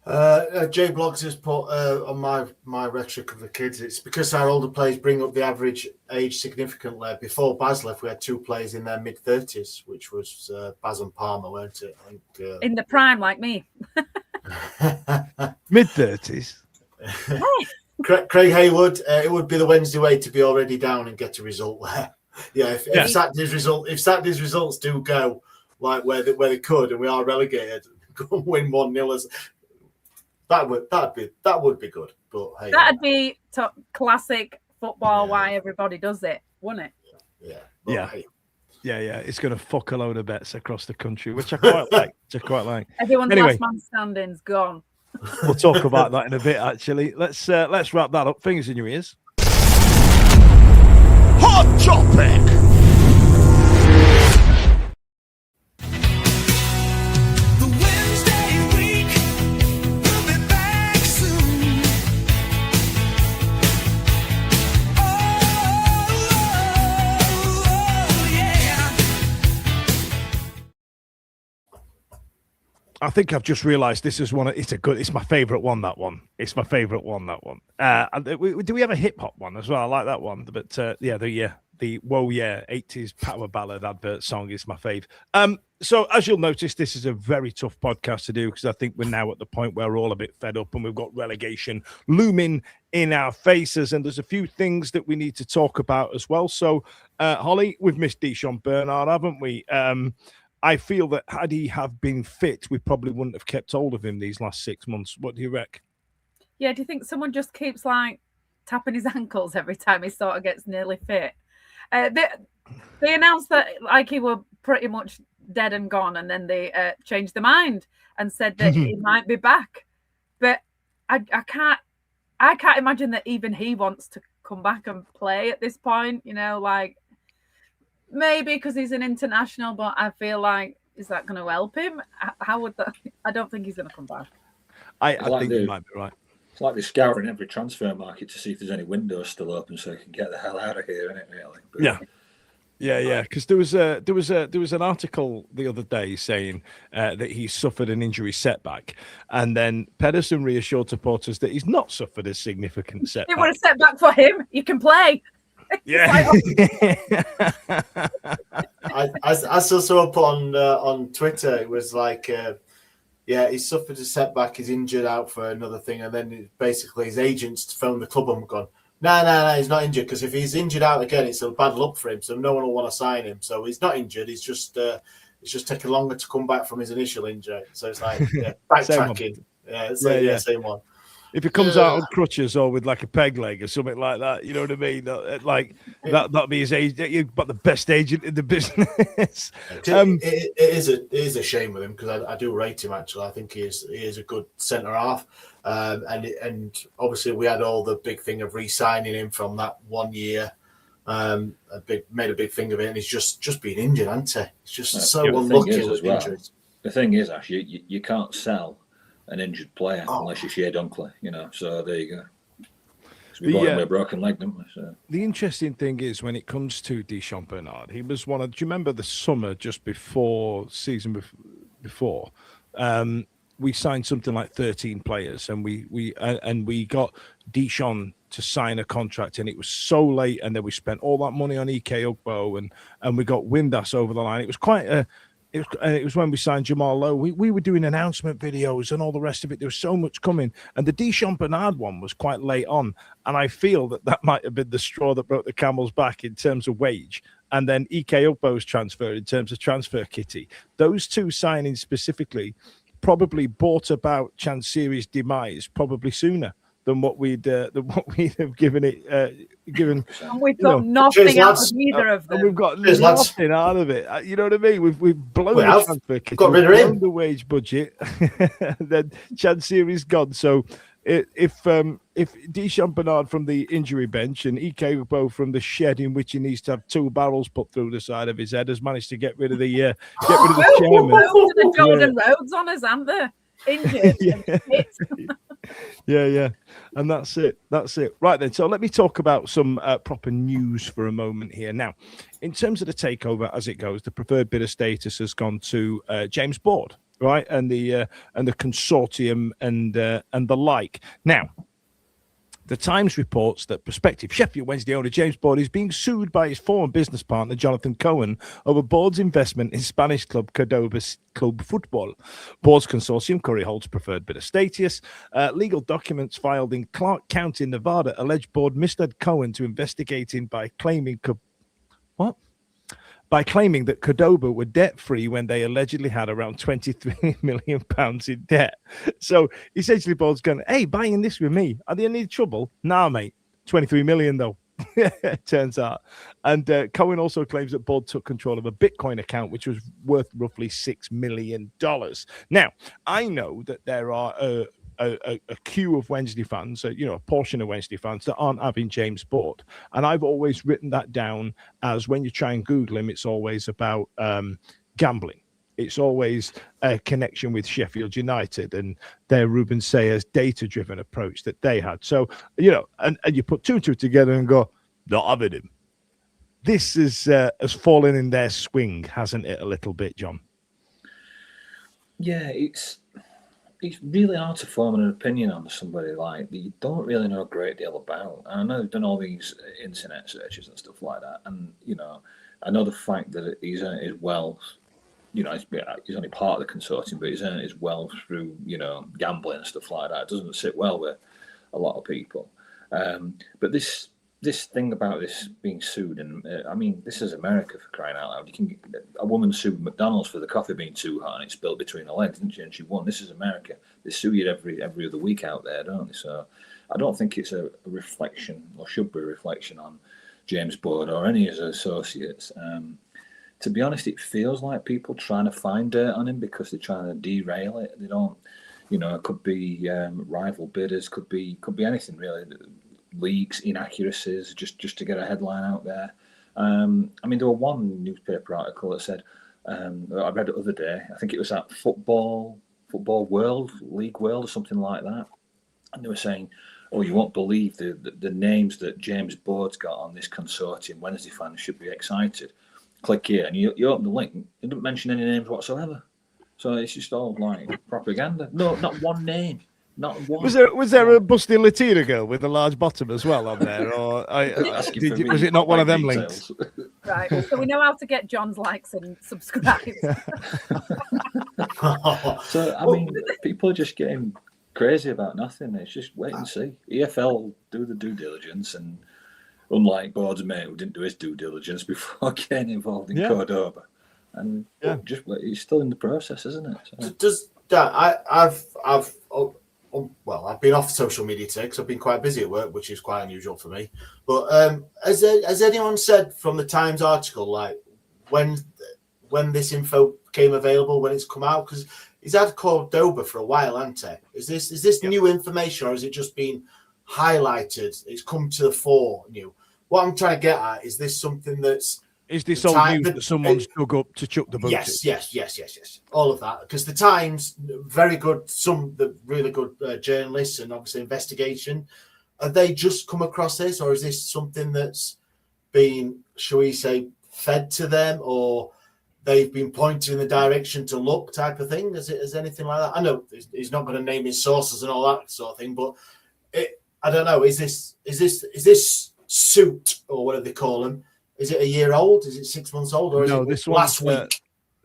Jay Bloggs has put on my rhetoric of the kids, it's because our older players bring up the average age significantly. Before Baz left, we had two players in their mid-30s, which was Baz and Palmer, weren't it? I think, in the prime, like me. Mid-30s? Craig Haywood, it would be the Wednesday way to be already down and get a result there. Yeah, if Saturday's results do go like where they could, and we are relegated, go and win 1-0, that would be good. But hey, that'd be classic football. Why everybody does it, wouldn't it? Yeah. Hey. Yeah, it's going to fuck a load of bets across the country, which I quite like. Everyone's last man standing's gone. We'll talk about that in a bit. Actually, let's wrap that up. Fingers in your ears. Hot topic. I think I've just realised this is one. It's my favourite one. That one. It's my favourite one. That one. Do we have a hip hop one as well? I like that one. But the Whoa Yeah 80s power ballad advert song is my fave. So as you'll notice, this is a very tough podcast to do because I think we're now at the point where we're all a bit fed up and we've got relegation looming in our faces, and there's a few things that we need to talk about as well. So, Holly, we've missed Deschamps Bernard, haven't we? I feel that had he have been fit, we probably wouldn't have kept hold of him these last 6 months. What do you reckon? Yeah, do you think someone just keeps like tapping his ankles every time he sort of gets nearly fit? They announced that like he were pretty much dead and gone, and then they changed their mind and said that he might be back. But I can't imagine that even he wants to come back and play at this point. You know, like. Maybe because he's an international, but I feel like, is that going to help him? How would that? I don't think he's going to come back. I think you might be right. It's like they're scouring every transfer market to see if there's any windows still open so they can get the hell out of here, isn't it? Really? But, Yeah. Because there was an article the other day saying that he suffered an injury setback, and then Pedersen reassured supporters that he's not suffered a significant setback. It was a setback for him. You can play. Yeah. I saw put on Twitter. It was like, he suffered a setback. He's injured out for another thing, and then basically his agents phoned the club and gone, no, he's not injured, because if he's injured out again, it's a bad luck for him. So no one will want to sign him. So he's not injured. He's just taking longer to come back from his initial injury. So it's like backtracking. Same one. If he comes out on crutches or with like a peg leg or something like that, you know what I mean? Like that'd be his age. You've got the best agent in the business. It is a shame with him, because I do rate him actually. I think he is a good centre half, and obviously we had all the big thing of re-signing him from that 1 year. Made a big thing of it, and he's just been injured, hasn't he? He's just so unlucky with injuries. The thing is, Ash, you can't sell an injured player unless you're Shea Dunkley, you know. So there you go. We bought him with a broken leg, didn't we? So. The interesting thing is, when it comes to Deschamps Bernard, he was one of. Do you remember the summer just before before? We signed something like 13 players, and we got Deschamps to sign a contract, and it was so late, and then we spent all that money on Ike Ugbo, and we got Windass over the line. It was quite it was when we signed Jamal Lowe. We were doing announcement videos and all the rest of it. There was so much coming, and the Deschamps Bernard one was quite late on, and I feel that might have been the straw that broke the camel's back in terms of wage. And then Ike Ugbo's transfer in terms of transfer kitty. Those two signings specifically probably brought about Chansiri's demise probably sooner than what we'd have given it. And we've got nothing out of either of them. And we've got nothing out of it. You know what I mean? We've blown the transfer kitty, got rid of him, the wage budget. Then Chansiri's gone. So if Deschamps Bernard from the injury bench and Ike Ugbo from the shed in which he needs to have 2 barrels put through the side of his head has managed to get rid of the chairman. The Jordan Rhodes on us, aren't they? Injured. Yeah. And that's it. Right then. So let me talk about some proper news for a moment here. Now, in terms of the takeover as it goes, the preferred bidder status has gone to James Board, right? And the consortium and the like. Now, The Times reports that prospective Sheffield Wednesday owner James Board is being sued by his former business partner Jonathan Cohen over Board's investment in Spanish club Cordoba Club Football. Board's consortium currently holds preferred bidder status. Legal documents filed in Clark County, Nevada, allege Board misled Cohen to investigating by claiming that Cordoba were debt-free when they allegedly had around £23 million in debt. So essentially, Board's going, hey, buying this with me, are they in any trouble? Nah, mate, 23 million though. It turns out. And Cohen also claims that Board took control of a Bitcoin account, which was worth roughly $6 million. Now, I know that there are a queue of Wednesday fans, a portion of Wednesday fans that aren't having James Board. And I've always written that down as when you try and Google him, it's always about gambling. It's always a connection with Sheffield United and their Ruben Sayers data-driven approach that they had. So, and you put two and two together and go, not having him. This has fallen in their swing, hasn't it, a little bit, John? Yeah, it's really hard to form an opinion on somebody like that you don't really know a great deal about. And I know they've done all these internet searches and stuff like that. And, I know the fact that he's earned his wealth, he's only part of the consortium, but he's earned his wealth through, gambling and stuff like that. It doesn't sit well with a lot of people. But this thing about this being sued, and this is America, for crying out loud. A woman sued McDonald's for the coffee being too hot and it spilled between her legs, didn't she? And she won. This is America. They sue you every other week out there, don't they? So I don't think it's a reflection, or should be a reflection, on James Board or any of his associates. To be honest, it feels like people trying to find dirt on him because they're trying to derail it. They don't, it could be rival bidders, could be anything really. Leaks, inaccuracies, just to get a headline out there. There were one newspaper article that said, I read it the other day, I think it was at Football World, League World, or something like that. And they were saying, oh, you won't believe the names that James Board's got on this consortium. Wednesday fans should be excited. Click here, and you open the link. It doesn't mention any names whatsoever. So it's just all like propaganda. No, not one name. Not one. Was there a busty Latina girl with a large bottom as well on there, or was it not one of them links? Right, so we know how to get John's likes and subscribes. So people are just getting crazy about nothing. It's just wait and see. EFL do the due diligence, and unlike Board's mate who didn't do his due diligence before getting involved in Cordoba, and it's still in the process, isn't it? So. Does that? I've been off social media today because I've been quite busy at work, which is quite unusual for me. But has anyone said from the Times article, like when this info came available, when it's come out? Because he's had Cordoba for a while, hasn't he? Is this new information, or has it just been highlighted? It's come to the fore. New. What I'm trying to get at is this something that's. Is this old news that someone's dug up to chuck the boat? Yes. All of that. Because the Times, very good, the really good journalists and obviously investigation. Have they just come across this, or is this something that's been, shall we say, fed to them, or they've been pointed in the direction to look type of thing? Is anything like that? I know he's not going to name his sources and all that sort of thing, but I don't know. Is this suit, or whatever they call them? Is it a year old? Is it 6 months old? Or is it last week?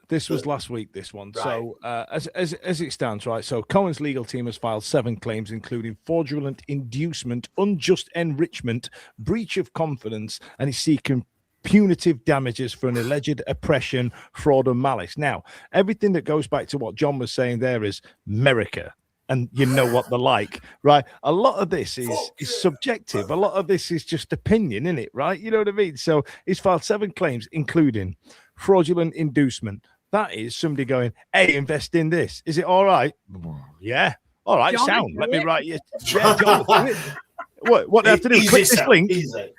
This was last week, this one. Right. So as it stands, right, so Cohen's legal team has filed 7 claims, including fraudulent inducement, unjust enrichment, breach of confidence, and is seeking punitive damages for an alleged oppression, fraud, and malice. Now, everything that goes back to what John was saying there is America. And you know what they're like, right? A lot of this is subjective. A lot of this is just opinion, isn't it, right? You know what I mean? So he's filed 7 claims, including fraudulent inducement. That is somebody going, hey, invest in this. Is it all right? Yeah. All right, John, sound. Let me write you. Yeah, John, what do I have to do? Click this link. Easy.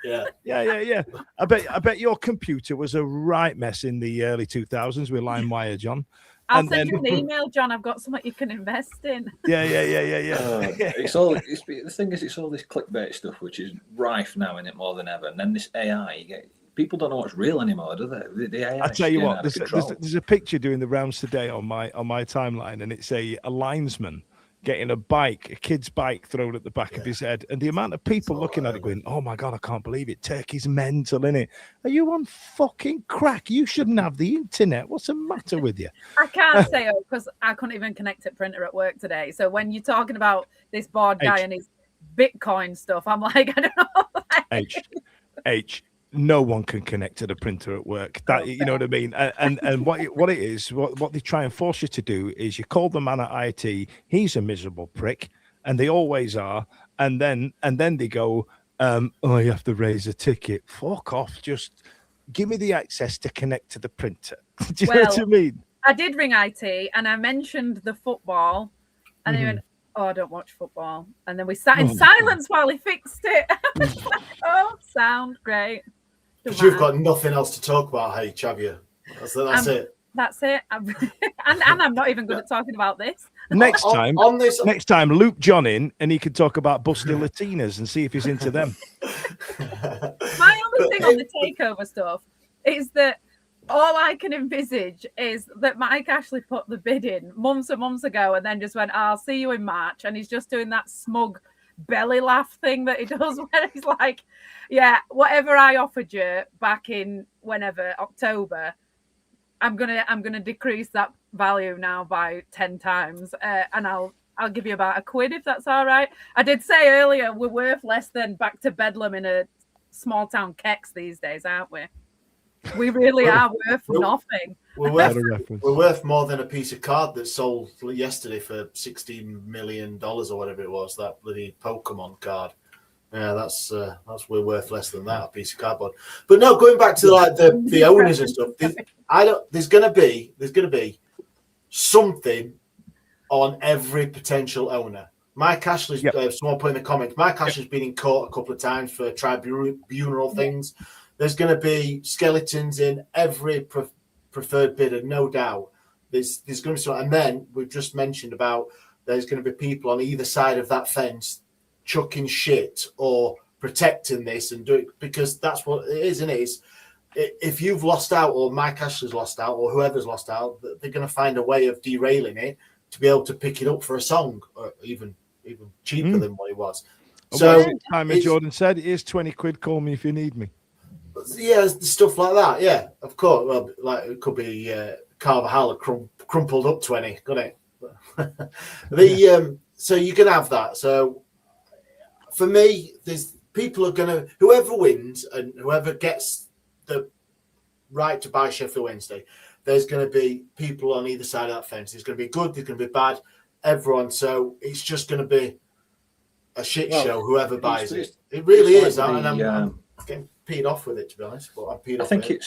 Yeah. I bet your computer was a right mess in the early 2000s with LimeWire, John. I'll send you an email, John. I've got something you can invest in. Yeah. It's all. The thing is, it's all this clickbait stuff, which is rife now, in it more than ever. And then this AI, people don't know what's real anymore, do they? The AI. I tell you what, there's a picture doing the rounds today on my timeline, and it's a linesman getting a kid's bike thrown at the back of his head, and the amount of people looking at it going, "Oh my God, I can't believe it. Turkey's mental, innit? Are you on fucking crack? You shouldn't have the internet. What's the matter with you?" I can't say because I couldn't even connect a printer at work today. So when you're talking about this board guy and his Bitcoin stuff, I'm like, I don't know. H. No one can connect to the printer at work. That you know what I mean. And what it is, what they try and force you to do is you call the man at IT. He's a miserable prick, and they always are. And then they go, "Oh, you have to raise a ticket." Fuck off. Just give me the access to connect to the printer. Do you know what I mean? I did ring IT and I mentioned the football, and they went, "Oh, I don't watch football." And then we sat in silence while he fixed it. Oh, sound great. Because you've got nothing else to talk about, H, have you? That's it. That's it. And I'm not even good at talking about this. Next time, loop John in, and he can talk about busty Latinas and see if he's into them. My only thing on the takeover stuff is that all I can envisage is that Mike Ashley put the bid in months and months ago, and then just went, "I'll see you in March," and he's just doing that smug belly laugh thing that he does where he's like, "Yeah, whatever I offered you back in whenever October, I'm gonna decrease that value now by 10 times, and I'll give you about £1 if that's all right." I did say earlier we're worth less than back to Bedlam in a small town Kex these days, aren't we? We really are worth nothing. We're worth more than a piece of card that sold yesterday for $16 million or whatever it was. That bloody Pokemon card. Yeah, that's we're worth less than that, a piece of cardboard. But no, going back to like the owners and stuff. There's gonna be something on every potential owner. Mike Ashley's someone put in the comments. Mike Ashley's been in court a couple of times for tribunal things. There's going to be skeletons in every preferred bidder, no doubt. There's going to be some, and then we've just mentioned about there's going to be people on either side of that fence chucking shit or protecting this and doing, because that's what it is, isn't it? If you've lost out, or Mike Ashley's lost out, or whoever's lost out, they're going to find a way of derailing it to be able to pick it up for a song, or even cheaper than what it was. So, Jordan said, "Here's £20. Call me if you need me." Yeah, stuff like that. Yeah, of course. Well, like it could be Carvajal crumpled up 20, couldn't it? So you can have that. So for me, there's people are gonna, whoever wins and whoever gets the right to buy Sheffield Wednesday, there's going to be people on either side of that fence. There's going to be good, there's going to be bad, everyone. So it's just going to be a shit show. Whoever buys it, it really is. And I'm getting peed off with it, to be honest. But I'm peed off. I think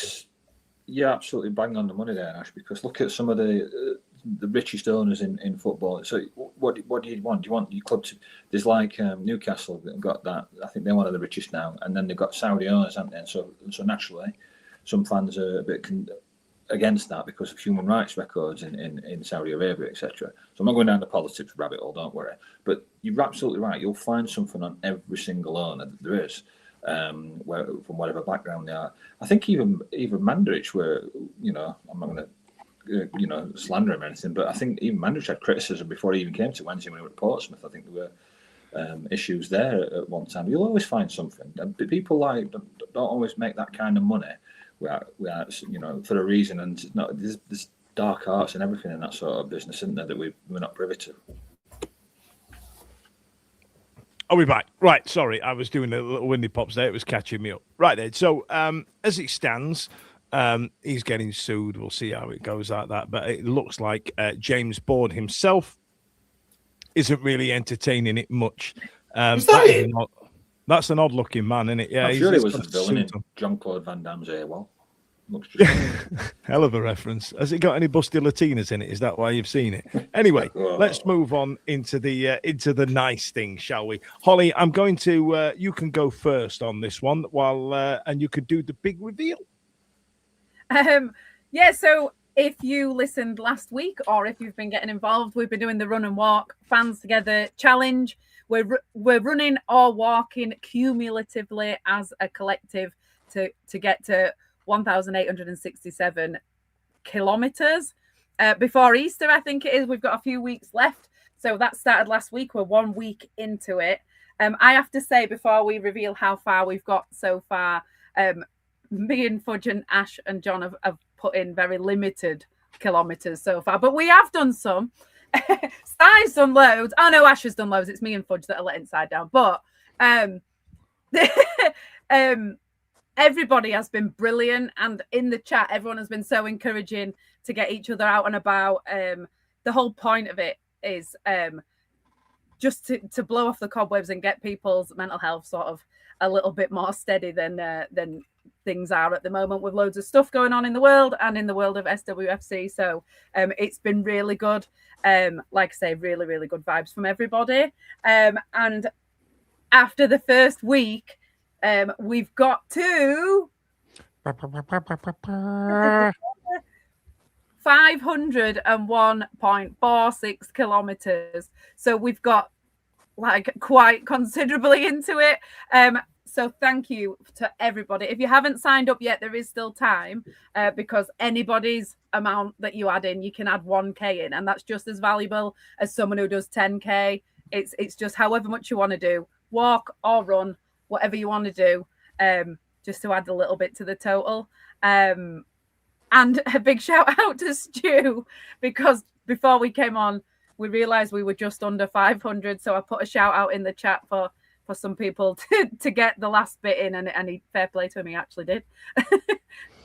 you're absolutely bang on the money there, Ash. Because look at some of the richest owners in football. So what do you want? Do you want your club to? There's like Newcastle that got that. I think they're one of the richest now, and then they've got Saudi owners, haven't they? And so naturally, some fans are a bit against that because of human rights records in Saudi Arabia, etc. So I'm not going down the politics rabbit hole, don't worry. But you're absolutely right. You'll find something on every single owner that there is. From whatever background they are. I think even Mandarich were, I'm not going to, slander him or anything, but I think even Mandarich had criticism before he even came to Wednesday when he was at Portsmouth. I think there were issues there at one time. You'll always find something. And people don't always make that kind of money without, for a reason. And there's dark arts and everything in that sort of business, isn't there, that we're not privy to. Are we back? Right, sorry, I was doing a little windy pops there. It was catching me up. Right then, so as it stands, he's getting sued. We'll see how it goes like that. But it looks like James Bourne himself isn't really entertaining it much. Is that it? That's an odd-looking man, isn't it? Yeah, I'm sure he was a villain in Jean-Claude Van Damme's AWOL. Looks just hell of a reference. Has it got any busty Latinas in it? Is that why you've seen it? Anyway, let's move on into the nice thing, shall we? Holly, I'm going to you can go first on this one while and you could do the big reveal. So if you listened last week or if you've been getting involved, we've been doing the Run and Walk Fans Together challenge. We're running or walking cumulatively as a collective to get to 1,867 kilometers before Easter. I think it is. We've got a few weeks left, So that started last week. We're 1 week into it. I have to say, before we reveal how far we've got so far, me and Fudge and Ash and John have put in very limited kilometres so far, but we have done some. Sai's done loads. Oh no, Ash has done loads. It's me and Fudge that are letting Sai down. But everybody has been brilliant, and in the chat, everyone has been so encouraging to get each other out and about. The whole point of it is just to blow off the cobwebs and get people's mental health sort of a little bit more steady than things are at the moment, with loads of stuff going on in the world and in the world of SWFC. So it's been really good. Like I say, really, really good vibes from everybody. And after the first week, we've got to 501.46 kilometers. So we've got like quite considerably into it. So thank you to everybody. If you haven't signed up yet, there is still time, because anybody's amount that you add in, you can add 1k in, and that's just as valuable as someone who does 10k. It's just however much you want to do, walk or run, whatever you want to do, just to add a little bit to the total. And a big shout out to Stu, because before we came on, we realized we were just under 500. So I put a shout out in the chat for some people to get the last bit in, and he, fair play to him, he actually did.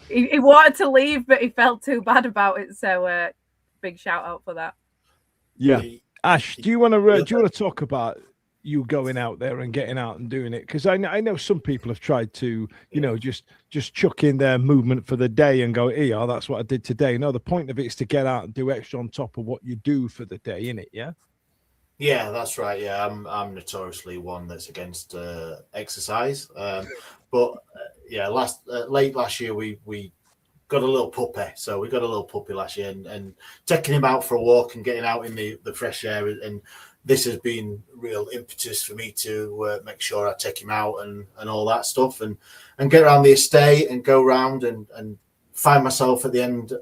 he wanted to leave, but he felt too bad about it. So big shout out for that. Yeah. Ash, do you want to talk about you going out there and getting out and doing it? Because I know some people have tried to, just chuck in their movement for the day and go, yeah, that's what I did today. No, the point of it is to get out and do extra on top of what you do for the day, innit? Yeah. Yeah, that's right. Yeah, I'm notoriously one that's against exercise. But late last year we got a little puppy. So we got a little puppy last year, and taking him out for a walk and getting out in the fresh air, and this has been real impetus for me to make sure I take him out and all that stuff, and get around the estate and go around and find myself at the end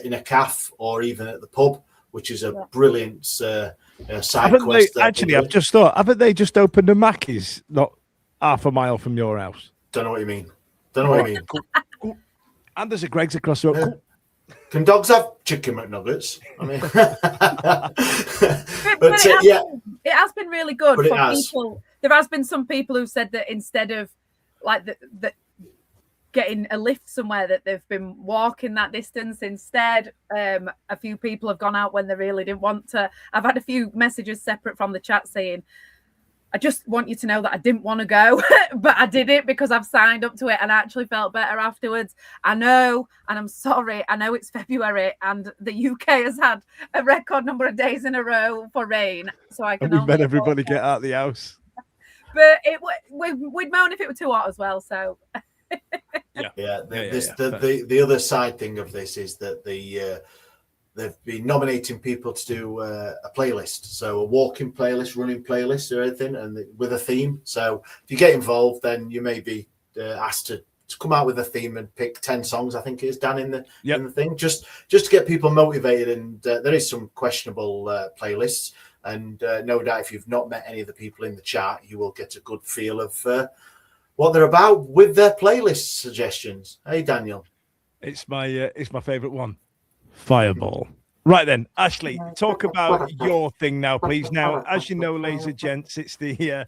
in a cafe or even at the pub, which is a brilliant side quest. Actually, I've just thought, haven't they just opened a Mackey's not half a mile from your house? Don't know what you mean. Cool. And there's a Greg's across the road. Can dogs have chicken McNuggets? I mean, it has been really good for people. There has been some people who said that instead of like the getting a lift somewhere, that they've been walking that distance instead. A few people have gone out when they really didn't want to. I've had a few messages separate from the chat saying, I just want you to know that I didn't want to go, but I did it because I've signed up to it and I actually felt better afterwards. I know, and I'm sorry, I know it's February and the UK has had a record number of days in a row for rain. So I can. And we've made everybody get out of the house. But we'd moan if it were too hot as well. So. The other side thing of this is that they've been nominating people to do a playlist, so a walking playlist, running playlist, or anything, and with a theme. So if you get involved, then you may be asked to come out with a theme and pick 10 songs. I think it is Dan in the thing, just to get people motivated. And there is some questionable playlists, and no doubt if you've not met any of the people in the chat, you will get a good feel of what they're about with their playlist suggestions. Hey, Daniel, it's my favorite one. Fireball. Right then, Ashley, talk about your thing now, please. Now, as you know, ladies and gents, it's the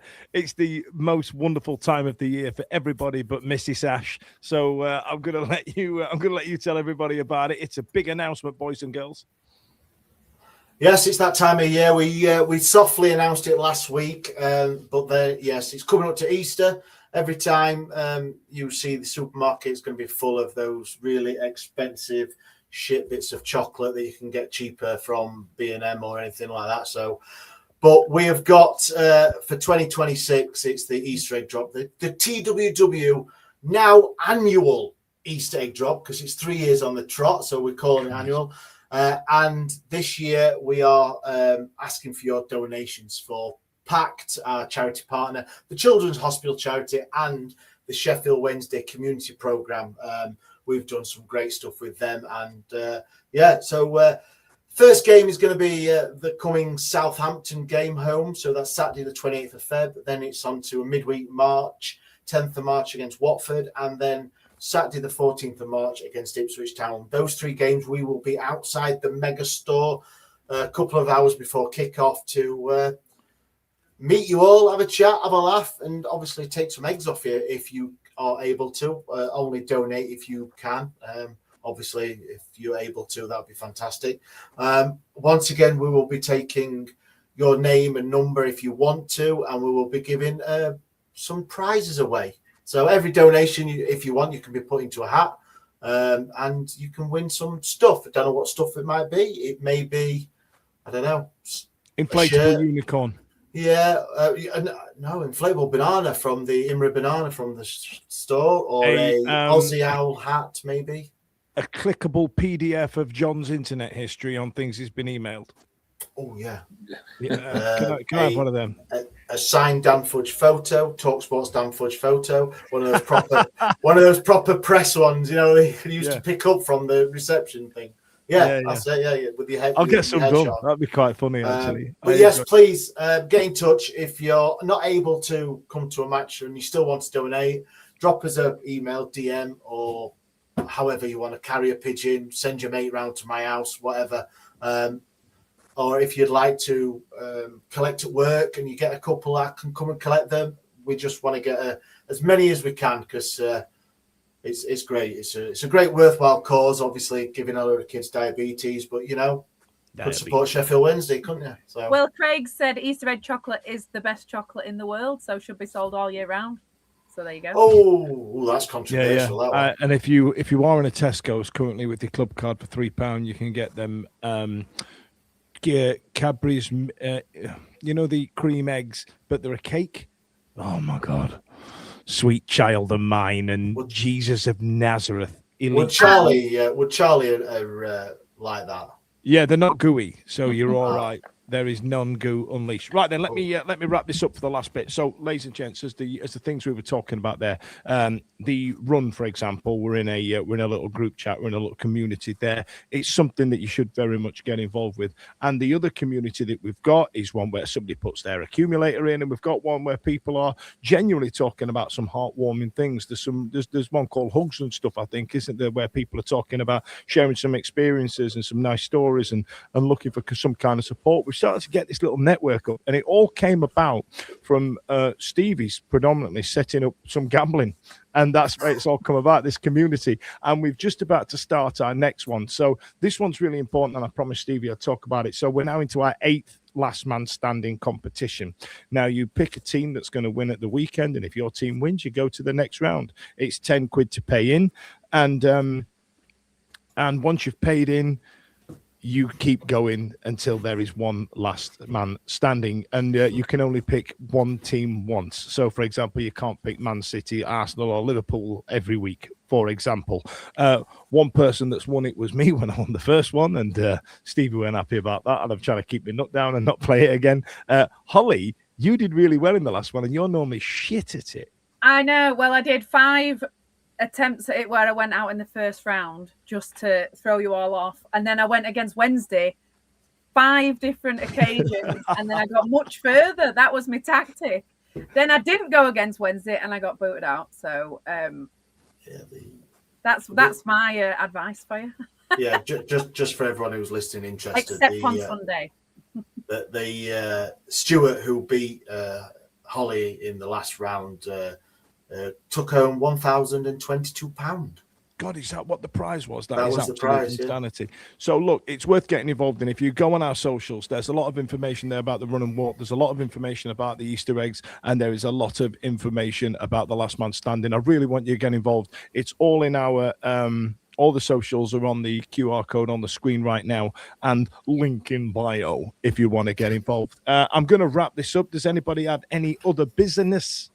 most wonderful time of the year for everybody but Mrs. Ash. So I'm gonna let you tell everybody about it. It's a big announcement, boys and girls. Yes, it's that time of year. We softly announced it last week, but it's coming up to Easter. Every time you see the supermarket, it's going to be full of those really expensive shit bits of chocolate that you can get cheaper from B&M or anything like that. So, but we have got for 2026, it's the Easter egg drop, the TWW now annual Easter egg drop, because it's 3 years on the trot, so we're calling it annual. And this year we are asking for your donations for PACT, our charity partner, the Children's Hospital Charity, and the Sheffield Wednesday Community Programme. We've done some great stuff with them, and so First game is going to be the coming Southampton game home. So that's Saturday the 28th of Feb. Then it's on to a midweek March, 10th of March against Watford. And then Saturday the 14th of March against Ipswich Town. Those 3 games we will be outside the mega store a couple of hours before kickoff to meet you all, have a chat, have a laugh, and obviously take some eggs off you if you are able to. Only donate if you can. Obviously, if you're able to, that would be fantastic. Once again, we will be taking your name and number if you want to, and we will be giving some prizes away. So every donation, if you want, you can be put into a hat, and you can win some stuff. I don't know what stuff it might be. It may be, I don't know. Inflatable unicorn. Yeah, no, inflatable banana from the Imra banana from the store, or a Aussie Owl hat, maybe. A clickable PDF of John's internet history on things he's been emailed. Oh yeah. Can I have one of them? A signed Dan Fudge photo, Talksport's Dan Fudge photo, one of those proper press ones, they used to pick up from the reception thing. Yeah, that's it. Yeah, with your head. I'll get some done. Shot. That'd be quite funny, actually. But yes, please get in touch if you're not able to come to a match and you still want to donate. Drop us an email, DM, or however you want to carry a pigeon. Send your mate round to my house, whatever. Or if you'd like to collect at work and you get a couple that can come and collect them, we just want to get as many as we can because. It's great. It's a great worthwhile cause. Obviously, giving other kids diabetes, but could support Sheffield Wednesday, couldn't you? So. Well, Craig said Easter egg chocolate is the best chocolate in the world, so should be sold all year round. So there you go. Oh, that's controversial. Yeah. That one. And if you are in a Tesco's currently with your club card for £3, you can get them Cadbury's, the cream eggs, but they're a cake. Oh my God. Sweet child of mine and Jesus of Nazareth. Would Charlie like that? Yeah, they're not gooey, so you're all right. There is none goo unleashed. Right then, let me wrap this up for the last bit. So, ladies and gents, as the things we were talking about there, the run, for example, we're in a little group chat, we're in a little community there. It's something that you should very much get involved with. And the other community that we've got is one where somebody puts their accumulator in, and we've got one where people are genuinely talking about some heartwarming things. There's one called Hugs and Stuff, I think, isn't there, where people are talking about sharing some experiences and some nice stories and looking for some kind of support. We've started to get this little network up, and it all came about from Stevie's predominantly setting up some gambling, and that's where it's all come about, this community. And we've just about to start our next one, so this one's really important, and I promised Stevie I'd talk about it. So we're now into our 8th last man standing competition. Now you pick a team that's going to win at the weekend, and if your team wins, you go to the next round. It's £10 to pay in, and once you've paid in, you keep going until there is one last man standing, and you can only pick one team once. So, for example, you can't pick Man City, Arsenal, or Liverpool every week, for example. One person that's won it was me when I won the first one, and Stevie weren't happy about that, and I'm trying to keep my nut down and not play it again. Holly, you did really well in the last one, and you're normally shit at it. I know. Well, I did 5 attempts at it where I went out in the first round just to throw you all off, and then I went against Wednesday 5 different occasions and then I got much further. That was my tactic. Then I didn't go against Wednesday and I got booted out. So that's my advice for you. Yeah, just for everyone who's listening interested, except on Sunday. The Stuart who beat Holly in the last round took home £1,022. God, is that what the prize was? That was the prize, insanity. Yeah. So look, it's worth getting involved in. If you go on our socials, there's a lot of information there about the run and walk. There's a lot of information about the Easter eggs, and there is a lot of information about the last man standing. I really want you to get involved. It's all in our all the socials are on the QR code on the screen right now, and link in bio if you want to get involved. I'm going to wrap this up. Does anybody have any other business?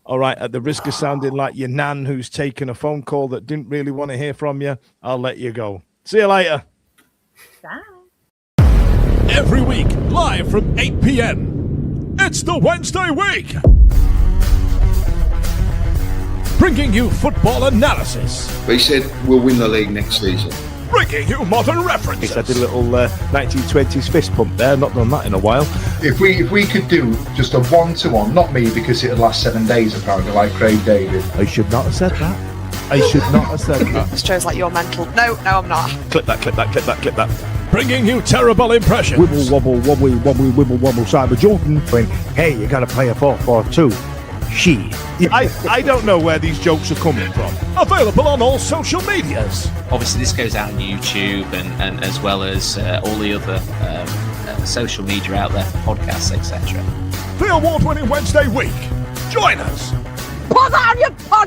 All right, at the risk of sounding like your nan who's taken a phone call that didn't really want to hear from you, I'll let you go. See you later. Bye. Every week, live from 8 p.m. It's the Wednesday Week. Bringing you football analysis. They said we'll win the league next season. bringing you modern references. I did a little 1920s fist pump there. Not done that in a while. If we could do just a 1-to-1, not me because it'd last 7 days apparently, like Craig David. I should not have said that. I should not have said that. This shows like you're mental. No, I'm not. Clip that. Bringing you terrible impressions. Wibble, wobble, wobbly, wobbly, wibble, wobble, Cyber Jordan. Going, hey, you got to play a 4-4-2. She. I don't know where these jokes are coming from. Available on all social medias. Obviously, this goes out on YouTube and as well as all the other social media out there, podcasts, etc. The award-winning Wednesday week. Join us. Put on your podcast.